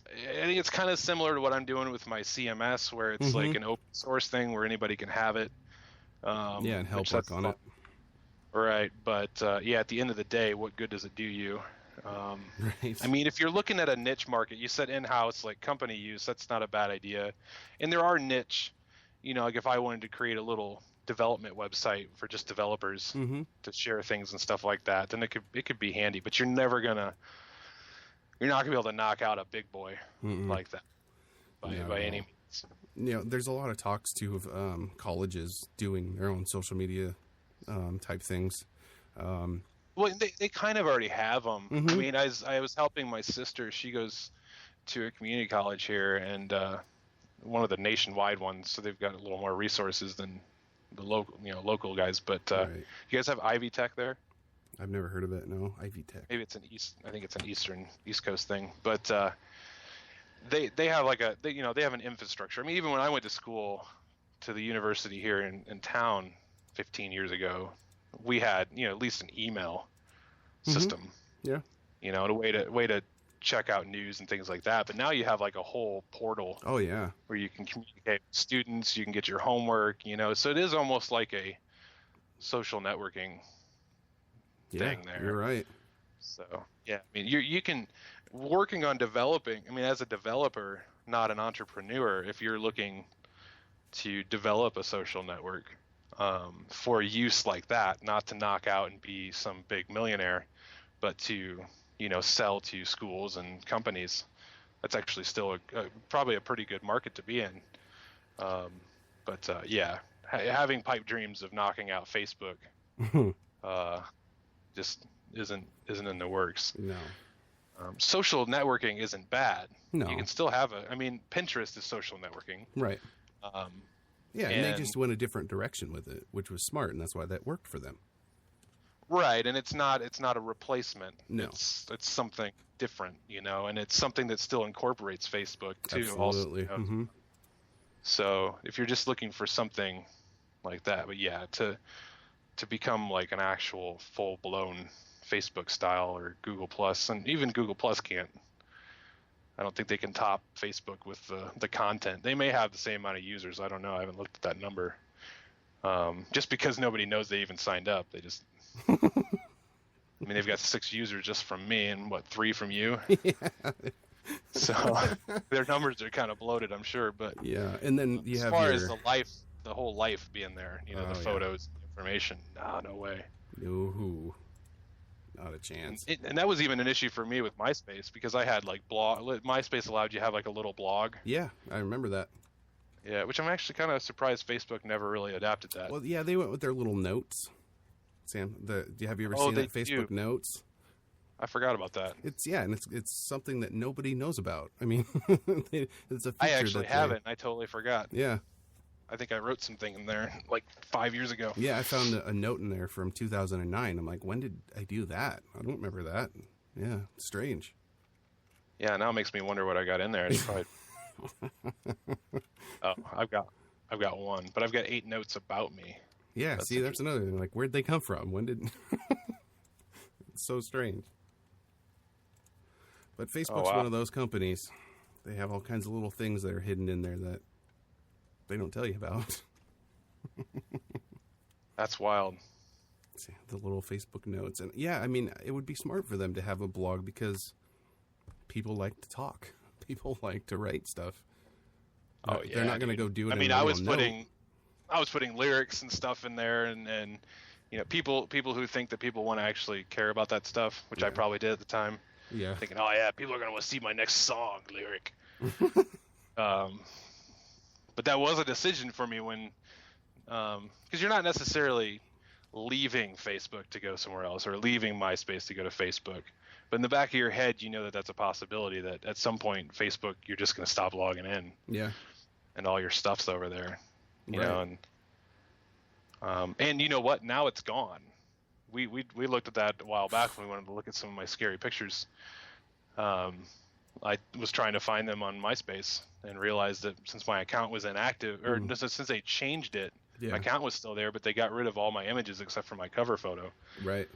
kind of similar to what I'm doing with my CMS, where it's like an open source thing where anybody can have it. And help work on it. Right, but at the end of the day, what good does it do you? Right. I mean, if you're looking at a niche market, you said in-house, like company use, that's not a bad idea. And there are niche, like if I wanted to create a little development website for just developers to share things and stuff like that, then it could be handy. But you're not gonna be able to knock out a big boy like that by any means. There's a lot of talks too of colleges doing their own social media type things. Well, they kind of already have them. I mean, I was helping my sister. She goes to a community college here, and one of the nationwide ones, so they've got a little more resources than the local guys. But you guys have Ivy Tech there? I've never heard of it. No, Ivy Tech. Maybe it's I think it's an East Coast thing. But they have they have an infrastructure. I mean, even when I went to school to the university here in town 15 years ago, we had at least an email system. Yeah. A way to check out news and things like that. But now you have like a whole portal. Oh yeah. Where you can communicate with students, you can get your homework. So it is almost like a social networking thing there. You're right. So I mean, you can working on developing. I mean, as a developer, not an entrepreneur, if you're looking to develop a social network for use like that, not to knock out and be some big millionaire, but to sell to schools and companies, that's actually still probably a pretty good market to be in. Having pipe dreams of knocking out Facebook just isn't in the works. No. Social networking isn't bad. No. You can still have Pinterest is social networking. Right. And they just went a different direction with it, which was smart, and that's why that worked for them. Right, and it's not a replacement. No. It's something different, and it's something that still incorporates Facebook too. Absolutely. Also, So if you're just looking for something like that, but to become like an actual full-blown Facebook style or Google Plus, and even Google Plus can't. I don't think they can top Facebook with the content. They may have the same amount of users. I don't know. I haven't looked at that number. Just because nobody knows they even signed up, they just I mean, they've got 6 users just from me and 3 from you. So their numbers are kind of bloated, I'm sure. But yeah, and then you as have far as the whole life being there, the yeah. photos, the information, no way. No, not a chance. And that was even an issue for me with MySpace, because I had like MySpace allowed you to have like a little blog. Yeah, I remember that. Yeah, which I'm actually kind of surprised Facebook never really adapted that. Well, yeah, they went with their little notes. Sam, have you ever seen that Facebook Notes? I forgot about that. And it's something that nobody knows about. I mean, it's a feature I actually haven't. I totally forgot. Yeah. I think I wrote something in there like 5 years ago. Yeah, I found a note in there from 2009. I'm like, when did I do that? I don't remember that. Yeah, strange. Yeah, now it makes me wonder what I got in there. It's probably... Oh, I've got one, but I've got 8 notes about me. Yeah, that's another thing. Like, where'd they come from? When did... It's so strange. But Facebook's one of those companies. They have all kinds of little things that are hidden in there that they don't tell you about. That's wild. The little Facebook notes. And yeah, I mean, it would be smart for them to have a blog, because people like to talk. People like to write stuff. Oh, yeah. They're not going to go do it. I mean, I was putting lyrics and stuff in there, and people who think that people want to actually care about that stuff, which I probably did at the time. Yeah. Thinking, oh yeah, people are going to want to see my next song lyric. But that was a decision for me when, because you're not necessarily leaving Facebook to go somewhere else, or leaving MySpace to go to Facebook. But in the back of your head, you know that that's a possibility, that at some point Facebook, you're just going to stop logging in. Yeah. And all your stuff's over there, you right. know, and you know what? Now it's gone. We looked at that a while back when we wanted to look at some of my scary pictures. I was trying to find them on MySpace and realized that since my account was inactive, or since they changed it, my account was still there, but they got rid of all my images except for my cover photo. Right.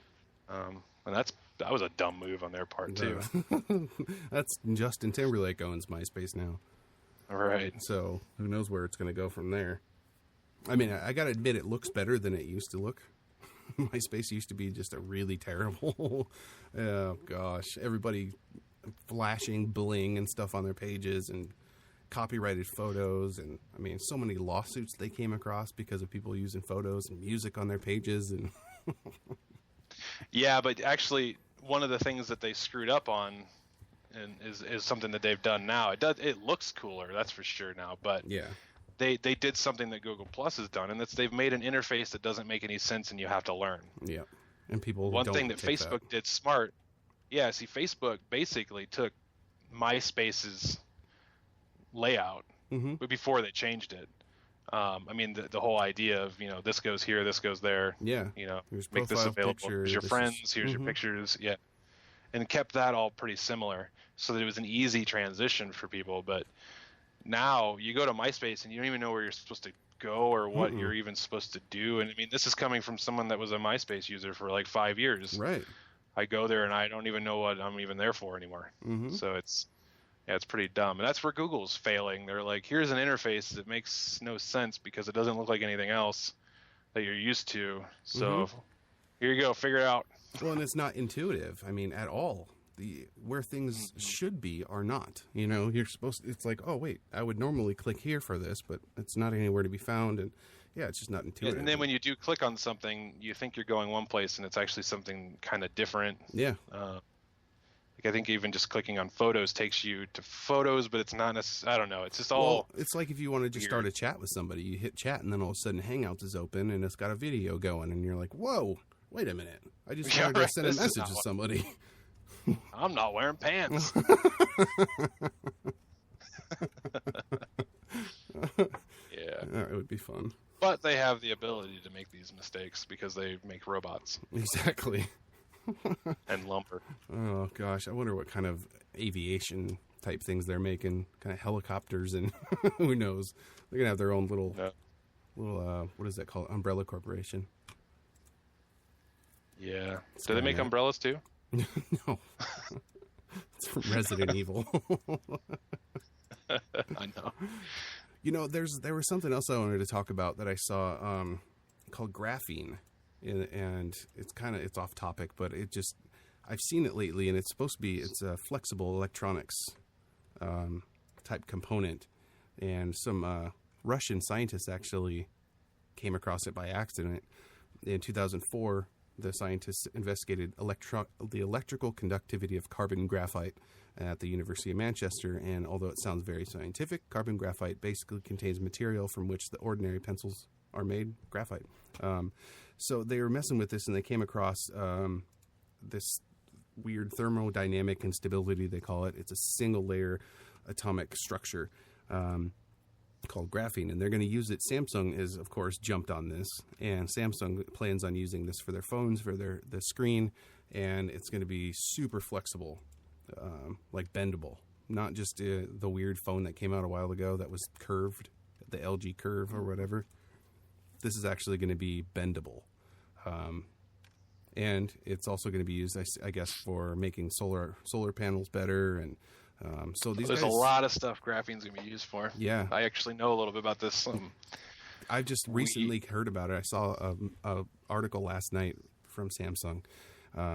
And that was a dumb move on their part too. That's Justin Timberlake owns MySpace now. Right. So who knows where it's going to go from there. I mean, I got to admit, it looks better than it used to look. MySpace used to be just a really terrible, oh gosh, everybody flashing bling and stuff on their pages, and copyrighted photos, and I mean, so many lawsuits they came across because of people using photos and music on their pages. And yeah, but actually, one of the things that they screwed up on, and is something that they've done now. It looks cooler, that's for sure now, but yeah. They did something that Google Plus has done, and that's they've made an interface that doesn't make any sense, and you have to learn. Yeah, and people. One thing that Facebook did smart. Yeah, see, Facebook basically took MySpace's layout, but before they changed it. I mean, the whole idea of this goes here, this goes there. Yeah. Make this available. Here's your friends. Here's your pictures. Yeah, and kept that all pretty similar, so that it was an easy transition for people, but. Now you go to MySpace and you don't even know where you're supposed to go or what you're even supposed to do. And I mean, this is coming from someone that was a MySpace user for like 5 years. Right. I go there and I don't even know what I'm even there for anymore. So it's pretty dumb. And that's where Google's failing. They're like, here's an interface that makes no sense because it doesn't look like anything else that you're used to. So here you go, figure it out. Well, and it's not intuitive. I mean, at all. Where things should be are not. You're supposed to, it's like, oh wait, I would normally click here for this, but it's not anywhere to be found, and yeah, it's just not intuitive. And then when you do click on something, you think you're going one place and it's actually something kind of different. Yeah. I think even just clicking on photos takes you to photos, but it's not necessarily, I don't know. It's just all. Well, it's like if you want to just start a chat with somebody, you hit chat and then all of a sudden Hangouts is open and it's got a video going and you're like, whoa, wait a minute. I just wanted to send a message to somebody. I'm not wearing pants. Yeah. It would be fun. But they have the ability to make these mistakes because they make robots. Exactly. And lumber. Oh, gosh. I wonder what kind of aviation type things they're making. Kind of helicopters and who knows. They're going to have their own little, what is that called? Umbrella Corporation. Yeah. Do they make umbrellas too? No. It's from Resident Evil. I know. There was something else I wanted to talk about that I saw called graphene. and it's off topic, but I've seen it lately, and it's supposed to be it's a flexible electronics type component, and some Russian scientists actually came across it by accident. In 2004, the scientists investigated the electrical conductivity of carbon graphite at the University of Manchester, and although it sounds very scientific, carbon graphite basically contains material from which the ordinary pencils are made, graphite. So they were messing with this, and they came across this weird thermodynamic instability, they call it. It's a single-layer atomic structure called graphene, and they're going to use it. Samsung is, of course, jumped on this, and Samsung plans on using this for their phones, for the screen, and it's going to be super flexible, like bendable. Not just the weird phone that came out a while ago that was curved, the LG Curve or whatever. This is actually going to be bendable. And it's also going to be used, I guess, for making solar panels better. And so these There's a lot of stuff graphene's going to be used for. Yeah. I actually know a little bit about this. I just recently heard about it. I saw a article last night from Samsung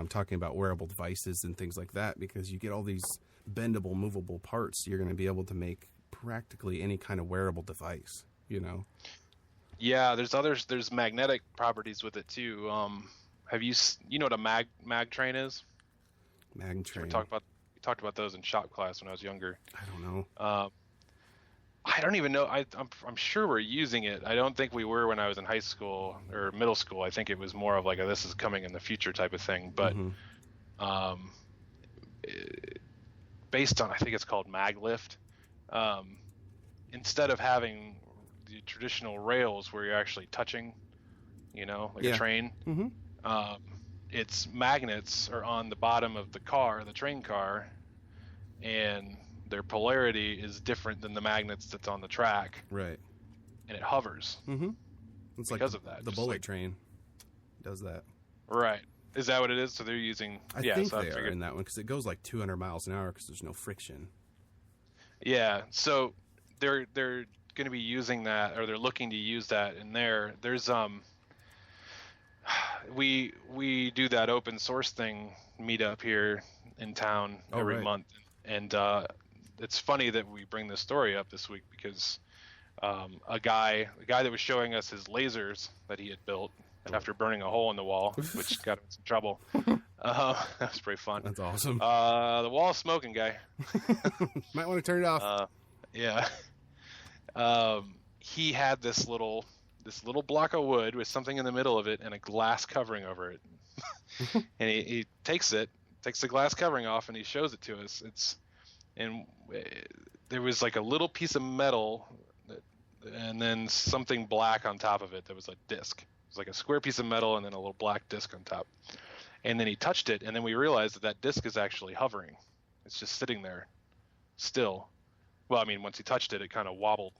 talking about wearable devices and things like that, because you get all these bendable, movable parts. You're going to be able to make practically any kind of wearable device, you know? Yeah, there's magnetic properties with it too. Have you know what a mag train is? Mag train. We talked about those in shop class when I was younger. I don't know. I don't even know. I'm sure we're using it. I don't think we were when I was in high school or middle school. I think it was more of like a this is coming in the future type of thing. But based on, I think it's called MagLift, instead of having the traditional rails where you're actually touching, like a train, its magnets are on the bottom of the train car, and their polarity is different than the magnets that's on the track. Right. And it hovers. Mm-hmm. It's because like of that. The bullet train does that. Right. Is that what it is? So they're using... I think they are in that one, because it goes like 200 miles an hour because there's no friction. Yeah. So they're going to be using that, or they're looking to use that in there. There's... We do that open source thing meetup here in town every month. And it's funny that we bring this story up this week because a guy that was showing us his lasers that he had built after burning a hole in the wall, which got him in some trouble. That was pretty fun. That's awesome. The wall smoking guy. Might want to turn it off. Yeah. He had this little block of wood with something in the middle of it and a glass covering over it. And he takes the glass covering off and he shows it to us. There was like a little piece of metal and then something black on top of it that was a disc. It was like a square piece of metal and then a little black disc on top. And then he touched it, and then we realized that disc is actually hovering. It's just sitting there still. Well, I mean, once he touched it, it kind of wobbled.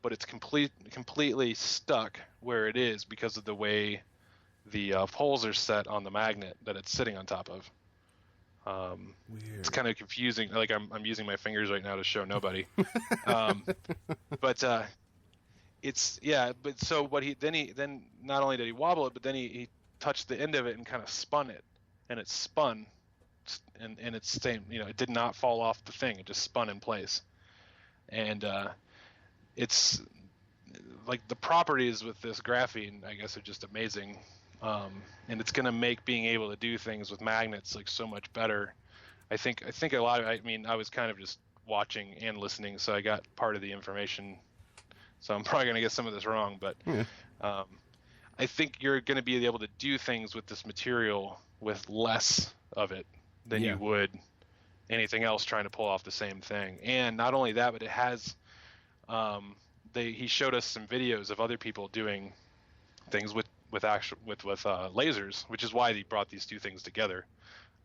But it's completely stuck where it is because of the way the poles are set on the magnet that it's sitting on top of. Weird. It's kind of confusing. Like I'm using my fingers right now to show nobody. But so what then not only did he wobble it, but then he touched the end of it and kind of spun it, and it spun, and it's same. It did not fall off the thing. It just spun in place, and it's like the properties with this graphene, I guess, are just amazing. And it's going to make being able to do things with magnets like so much better. I think a lot of, I was kind of just watching and listening, so I got part of the information. So I'm probably going to get some of this wrong, but I think you're going to be able to do things with this material with less of it than you would anything else trying to pull off the same thing. And not only that, but it has, he showed us some videos of other people doing things with lasers, which is why he brought these two things together.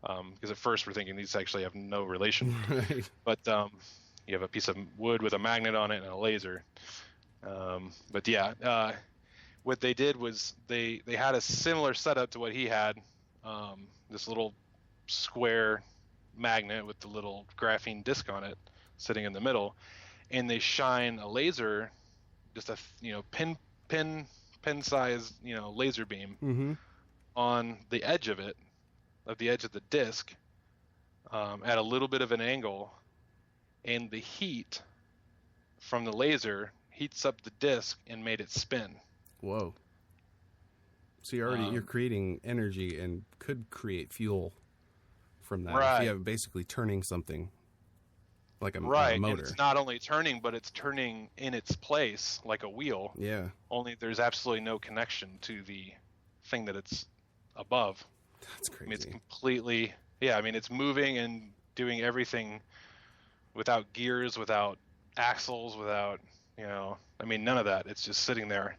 Because at first we're thinking these actually have no relation, Right. But you have a piece of wood with a magnet on it and a laser. What they did was they had a similar setup to what he had, this little square magnet with the little graphene disc on it sitting in the middle, and they shine a laser, just a pin size laser beam on the edge of the edge of the disc, at a little bit of an angle, and the heat from the laser heats up the disc and made it spin. Whoa. So you're creating energy and could create fuel from that. Right. If you have basically turning something like a Right, motor. and it's not only turning, but it's turning in its place like a wheel. Yeah. Only there's absolutely no connection to the thing that it's above. That's crazy. I mean, it's completely, it's moving and doing everything without gears, without axles, without, none of that. It's just sitting there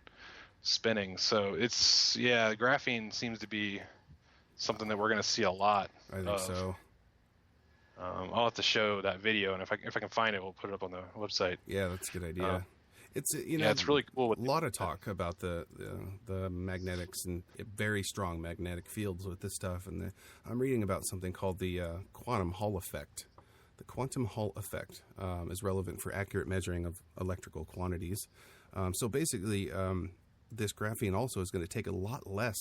spinning. So graphene seems to be something that we're going to see a lot I think of. so. I'll have to show that video, and if I can find it, we'll put it up on the website. Yeah, that's a good idea. It's it's really cool. A lot of talk about the magnetics and very strong magnetic fields with this stuff, and I'm reading about something called the quantum Hall effect. The quantum Hall effect is relevant for accurate measuring of electrical quantities. So basically, this graphene also is going to take a lot less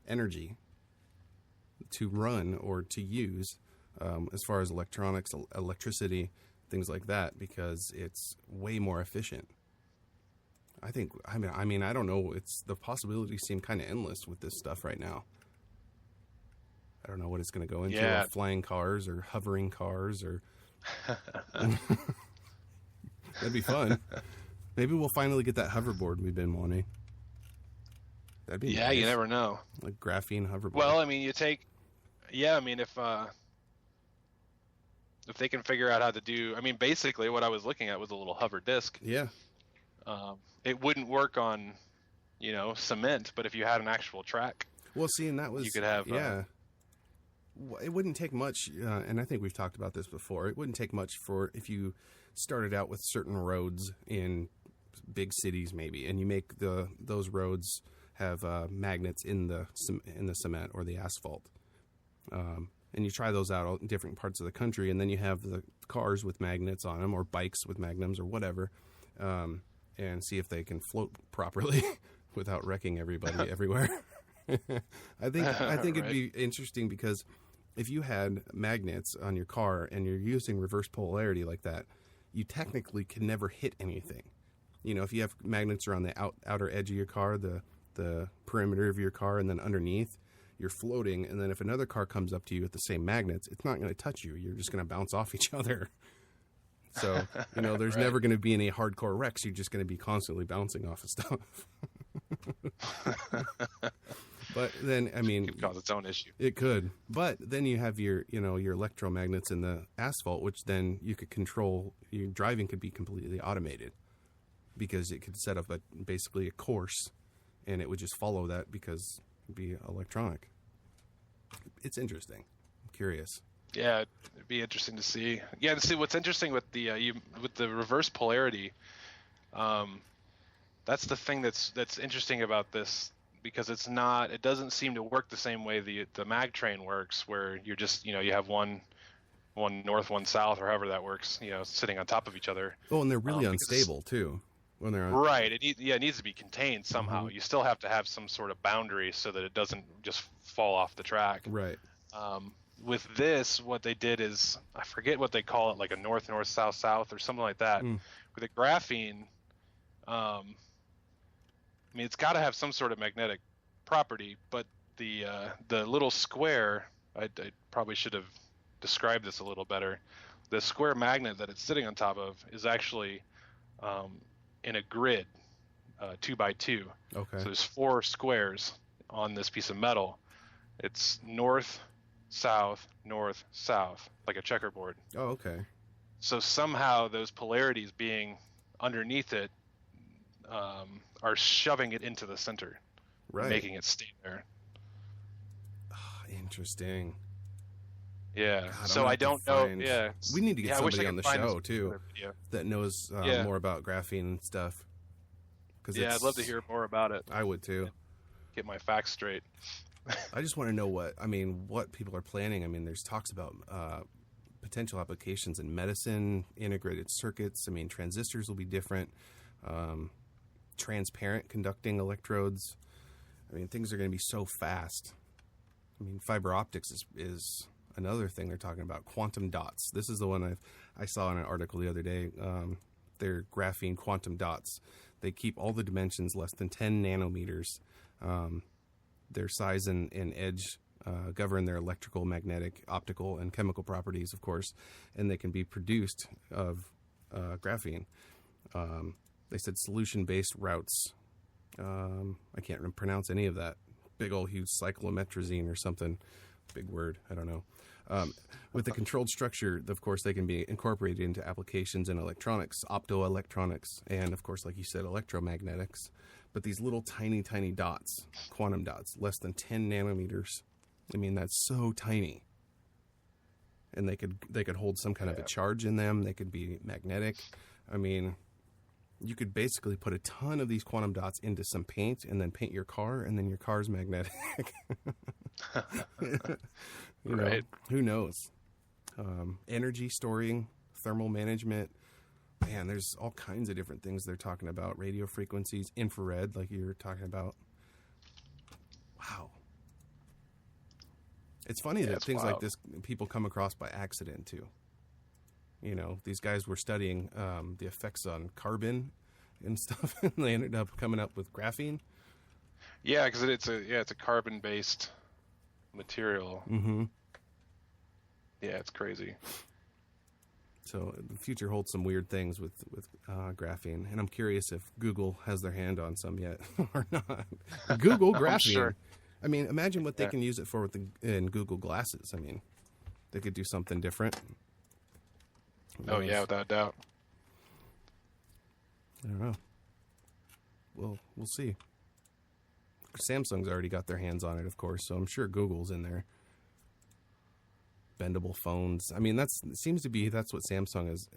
energy to run or to use. As far as electronics, electricity, things like that, because it's way more efficient. I don't know. The possibilities seem kind of endless with this stuff right now. I don't know what it's going to go into. Yeah. Flying cars or hovering cars or. That'd be fun. Maybe we'll finally get that hoverboard we've been wanting. That'd be nice. You never know. Like graphene hoverboard. Well, if they can figure out how to do, basically what I was looking at was a little hover disc. Yeah. It wouldn't work on, cement, but if you had an actual track, well, see, and that was, you could have, it wouldn't take much, and I think we've talked about this before. It wouldn't take much for if you started out with certain roads in big cities, maybe, and you make those roads have magnets in the cement or the asphalt. And you try those out in different parts of the country, and then you have the cars with magnets on them, or bikes with magnums, or whatever, and see if they can float properly without wrecking everybody everywhere. I think it'd be interesting, because if you had magnets on your car and you're using reverse polarity like that, you technically can never hit anything. If you have magnets around the outer edge of your car, the perimeter of your car, and then underneath, you're floating, and then if another car comes up to you with the same magnets, it's not going to touch you. You're just going to bounce off each other. So, there's Right. never going to be any hardcore wrecks. You're just going to be constantly bouncing off of stuff. But then, it could cause its own issue. It could. But then you have your electromagnets in the asphalt, which then you could control. Your driving could be completely automated, because it could set up basically a course, and it would just follow that, because be electronic. It's interesting. I'm curious. Yeah, it'd be interesting to see. Yeah, to see what's interesting with the with the reverse polarity. That's the thing that's interesting about this, because it doesn't seem to work the same way the mag train works, where you're just you have one north, one south, or however that works, sitting on top of each other. Oh, and they're really unstable too. When they're right, it needs to be contained somehow. Mm-hmm. You still have to have some sort of boundary so that it doesn't just fall off the track. Right. With this, what they did is, I forget what they call it, like a north, south, south, or something like that. With the graphene, it's got to have some sort of magnetic property, but the little square, I probably should have described this a little better. The square magnet that it's sitting on top of is actually in a grid, 2x2. Okay. So there's 4 squares on this piece of metal. It's north, south, like a checkerboard. Oh, okay. So somehow those polarities being underneath it are shoving it into the center, right, making it stay there. Oh, interesting. Yeah. God, so I don't know. Yeah. We need to get somebody on the show this too that knows more about graphene and stuff. I'd love to hear more about it. I would too. Get my facts straight. I just want to know what people are planning. There's talks about potential applications in medicine, integrated circuits. Transistors will be different. Transparent conducting electrodes. I mean, things are going to be so fast. I mean, fiber optics is another thing they're talking about. Quantum dots. This is the one I saw in an article the other day. They're graphene quantum dots. They keep all the dimensions less than 10 nanometers. Their size and edge govern their electrical, magnetic, optical, and chemical properties, of course, and they can be produced of graphene. They said solution-based routes. I can't pronounce any of that. Big old huge cyclometrazine or something. Big word. I don't know. With the controlled structure, of course, they can be incorporated into applications in electronics, optoelectronics, and, of course, like you said, electromagnetics. But these little tiny, tiny dots, quantum dots, less than 10 nanometers. I mean, that's so tiny. And they could hold some kind of a charge in them. They could be magnetic. I mean, you could basically put a ton of these quantum dots into some paint and then paint your car, and then your car's magnetic. You know, right. Who knows? Energy storing, thermal management. Man, there's all kinds of different things they're talking about. Radio frequencies, infrared, like you were talking about. Wow. It's funny that things like this people come across by accident, too. You know, these guys were studying the effects on carbon and stuff, and they ended up coming up with graphene. Yeah, because it's a carbon-based material. Mm-hmm. Yeah, it's crazy. So the future holds some weird things with graphene, and I'm curious if Google has their hand on some yet or not. Google graphene. Sure. I mean, imagine what they can use it for in Google Glasses. I mean, they could do something different. Oh yeah, without a doubt. I don't know. We'll see. Samsung's already got their hands on it, of course, so I'm sure Google's in there. Bendable phones. I mean, that seems to be what Samsung is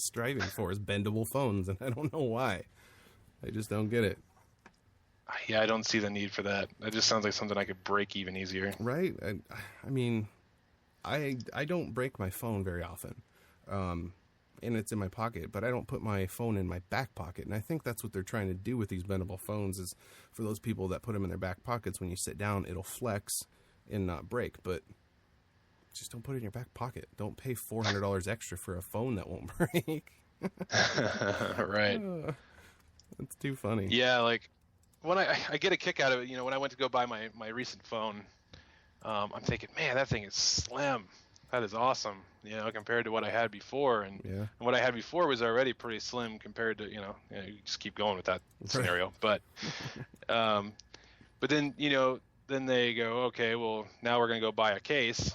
striving for, is bendable phones, and I don't know why. I just don't get it. Yeah, I don't see the need for that. It just sounds like something I could break even easier. Right? I mean, I don't break my phone very often. And it's in my pocket, but I don't put my phone in my back pocket. And I think that's what they're trying to do with these bendable phones, is for those people that put them in their back pockets, when you sit down, it'll flex and not break. But just don't put it in your back pocket. Don't pay $400 extra for a phone that won't break. Right. That's too funny. Yeah, like when I get a kick out of it, you know, when I went to go buy my recent phone, I'm thinking, man, that thing is slim. That is awesome, you know, compared to what I had before. And what I had before was already pretty slim compared to, you just keep going with that scenario. But then, then they go, okay, well, now we're going to go buy a case.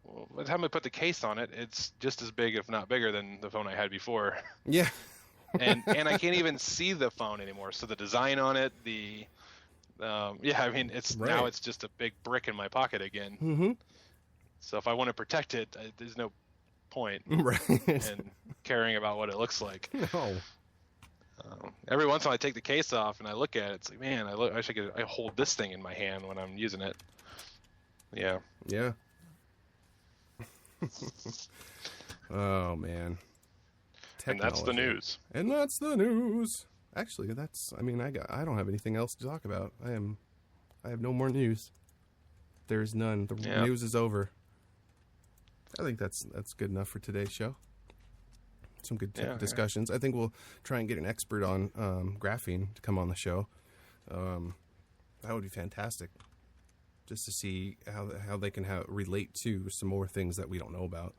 Well, by the time I put the case on it, it's just as big, if not bigger, than the phone I had before. Yeah. and I can't even see the phone anymore. So the design on it, I mean, now it's just a big brick in my pocket again. Mm-hmm. So if I want to protect it, there's no point in caring about what it looks like. No. Every once in a while I take the case off and I look at it. It's like, man, I wish I hold this thing in my hand when I'm using it. Yeah. Yeah. Oh, man. Technology. And that's the news. And that's the news. Actually, I don't have anything else to talk about. I have no more news. There's none. The news is over. I think that's good enough for today's show. Some good discussions. I think we'll try and get an expert on graphene to come on the show. That would be fantastic. Just to see how they can relate to some more things that we don't know about.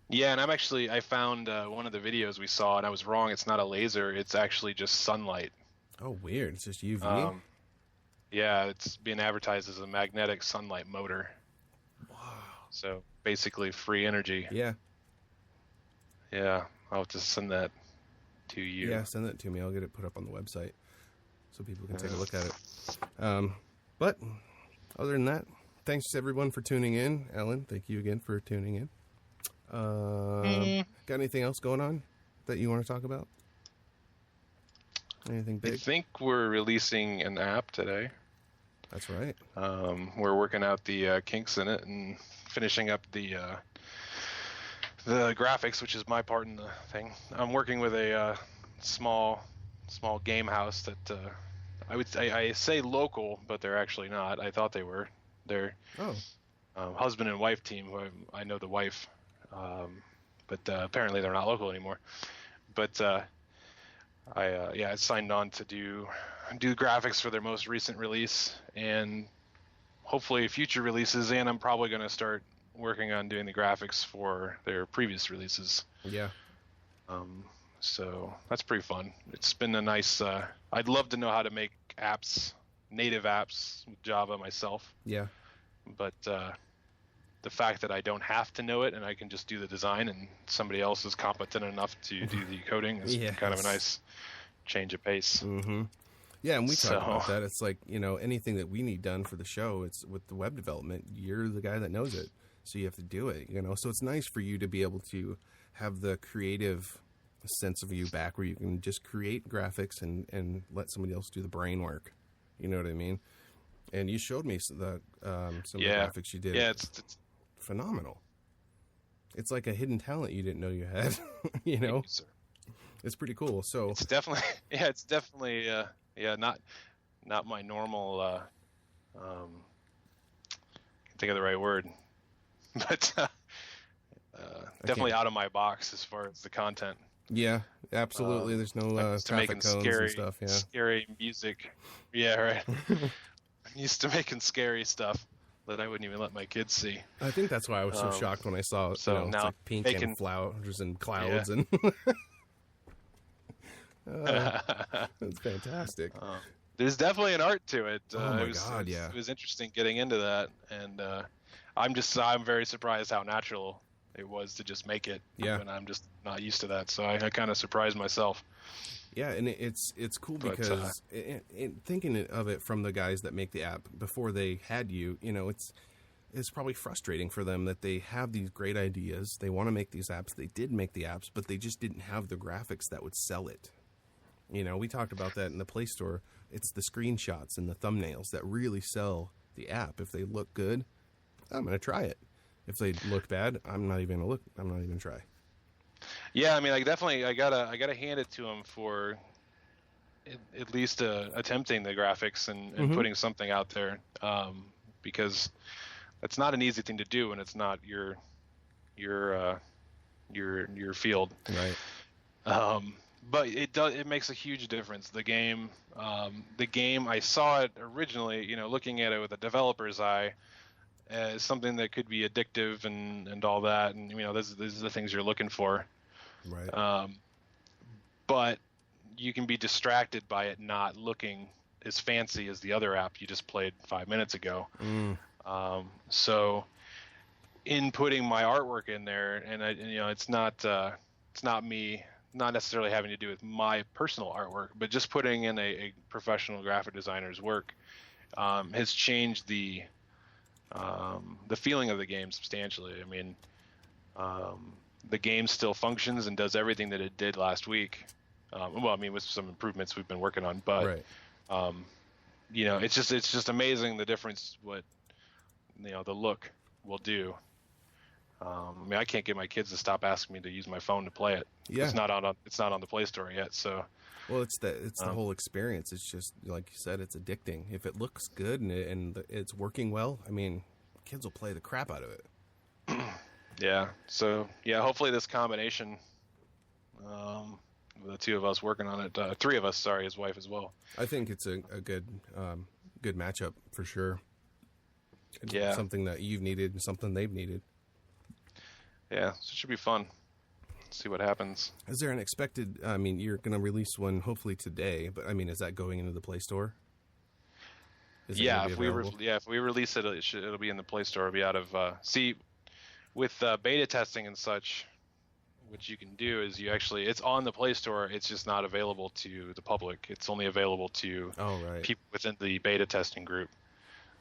Yeah, and I found one of the videos we saw, and I was wrong. It's not a laser. It's actually just sunlight. Oh, weird. It's just UV? Yeah, it's being advertised as a magnetic sunlight motor. Wow. So basically free energy. Yeah. Yeah, I'll have to send that to you. Yeah, send that to me. I'll get it put up on the website so people can take a look at it. But other than that, thanks to everyone for tuning in. Alan, thank you again for tuning in. Got anything else going on that you want to talk about? Anything big? I think we're releasing an app today. That's right. We're working out the kinks in it and finishing up the graphics, which is my part in the thing. I'm working with a small game house that I say local, but they're actually not. I thought they were. They're husband and wife team. Who I know the wife, but apparently they're not local anymore. But I signed on to do graphics for their most recent release and hopefully future releases, and I'm probably going to start working on doing the graphics for their previous releases. Yeah. So that's pretty fun. It's been a nice. I'd love to know how to make apps, native apps with Java myself. Yeah. But the fact that I don't have to know it and I can just do the design and somebody else is competent enough to do the coding is kind of a nice change of pace. Mm-hmm. Yeah, and we talked about that. It's like, anything that we need done for the show, it's with the web development, you're the guy that knows it. So you have to do it, So it's nice for you to be able to have the creative sense of you back where you can just create graphics and let somebody else do the brain work. You know what I mean? And you showed me some of the graphics you did. Yeah, it's phenomenal. It's like a hidden talent you didn't know you had. Thank you, sir. It's pretty cool. So it's definitely not my normal. Can't think of the right word, but definitely out of my box as far as the content. Yeah, absolutely. There's no traffic cones and stuff. Yeah, scary music. Yeah, right. I'm used to making scary stuff that I wouldn't even let my kids see. I think that's why I was so shocked when I saw it. So now it's like pink and flowers and clouds and that's fantastic. There's definitely an art to it. God, it was interesting getting into that, and I'm very surprised how natural it was to just make it. Yeah, and I'm just not used to that, so I kind of surprised myself. Yeah, and it's cool because thinking of it from the guys that make the app before they had you, it's probably frustrating for them that they have these great ideas. They want to make these apps. They did make the apps, but they just didn't have the graphics that would sell it. We talked about that in the Play Store. It's the screenshots and the thumbnails that really sell the app. If they look good, I'm going to try it. If they look bad, I'm not even going to look. I'm not even going to try. Yeah, I mean, I gotta hand it to him for at least attempting the graphics and putting something out there, because that's not an easy thing to do, and it's not your field. Right. But it makes a huge difference. The game, I saw it originally, looking at it with a developer's eye, as something that could be addictive and all that, and these are the things you're looking for. Right. But you can be distracted by it not looking as fancy as the other app you just played 5 minutes ago. So in putting my artwork in there, and it's not me, not necessarily having to do with my personal artwork, but just putting in a professional graphic designer's work has changed the feeling of the game substantially. I mean, the game still functions and does everything that it did last week. With some improvements we've been working on, but right. It's just amazing the difference what the look will do. I can't get my kids to stop asking me to use my phone to play it. Yeah, it's not on the Play Store yet. So, well, it's the whole experience. It's just like you said, it's addicting. If it looks good and it's working well, I mean, kids will play the crap out of it. Yeah. So hopefully this combination, the two of us working on it, three of us, sorry, his wife as well. I think it's a good matchup for sure. It's something that you've needed and something they've needed. Yeah, so it should be fun. See what happens. Is there an expected? I mean, you're going to release one hopefully today, but I mean, is that going into the Play Store? If we release it, it'll be in the Play Store. It'll be out of with beta testing and such. What you can do is it's on the Play Store. It's just not available to the public. It's only available to people within the beta testing group.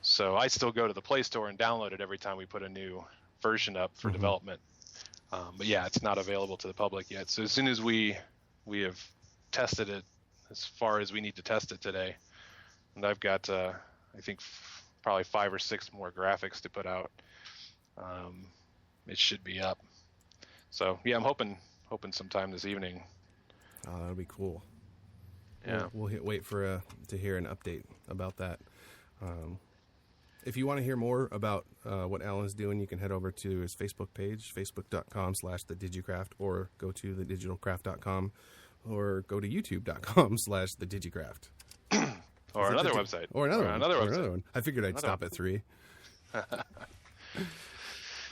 So I still go to the Play Store and download it every time we put a new version up for development. But it's not available to the public yet. So as soon as we have tested it as far as we need to test it today, and I've got I think probably 5 or 6 more graphics to put out, it should be up. So I'm hoping sometime this evening. Oh, that'll be cool. Yeah. We'll wait for to hear an update about that. If you want to hear more about what Alan's doing, you can head over to his Facebook page, facebook.com/thedigiCraft, or go to thedigitalcraft.com, or go to youtube.com/thedigiCraft. Or another website. Or another one. Another Or website. another one. I figured I'd stop at 3.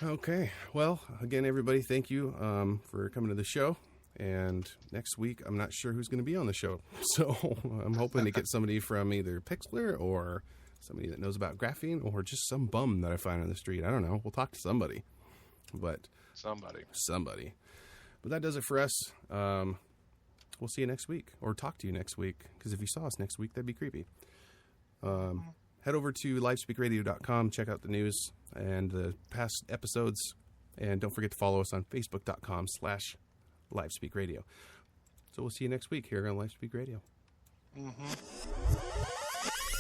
Okay. Well, again, everybody, thank you for coming to the show. And next week, I'm not sure who's going to be on the show. So I'm hoping to get somebody from either Pixlr or somebody that knows about graphene, or just some bum that I find on the street. I don't know. We'll talk to somebody. But somebody. But that does it for us. We'll see you next week, or talk to you next week, because if you saw us next week, that'd be creepy. Head over to livespeakradio.com, check out the news and the past episodes, and don't forget to follow us on facebook.com/livespeakradio. So we'll see you next week here on Livespeak Radio.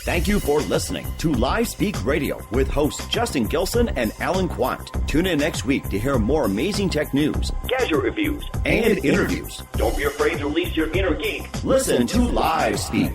Thank you for listening to Live Speak Radio with hosts Justin Gilson and Alan Quant. Tune in next week to hear more amazing tech news, gadget reviews, and interviews. Don't be afraid to release your inner geek. Listen to Live Speak.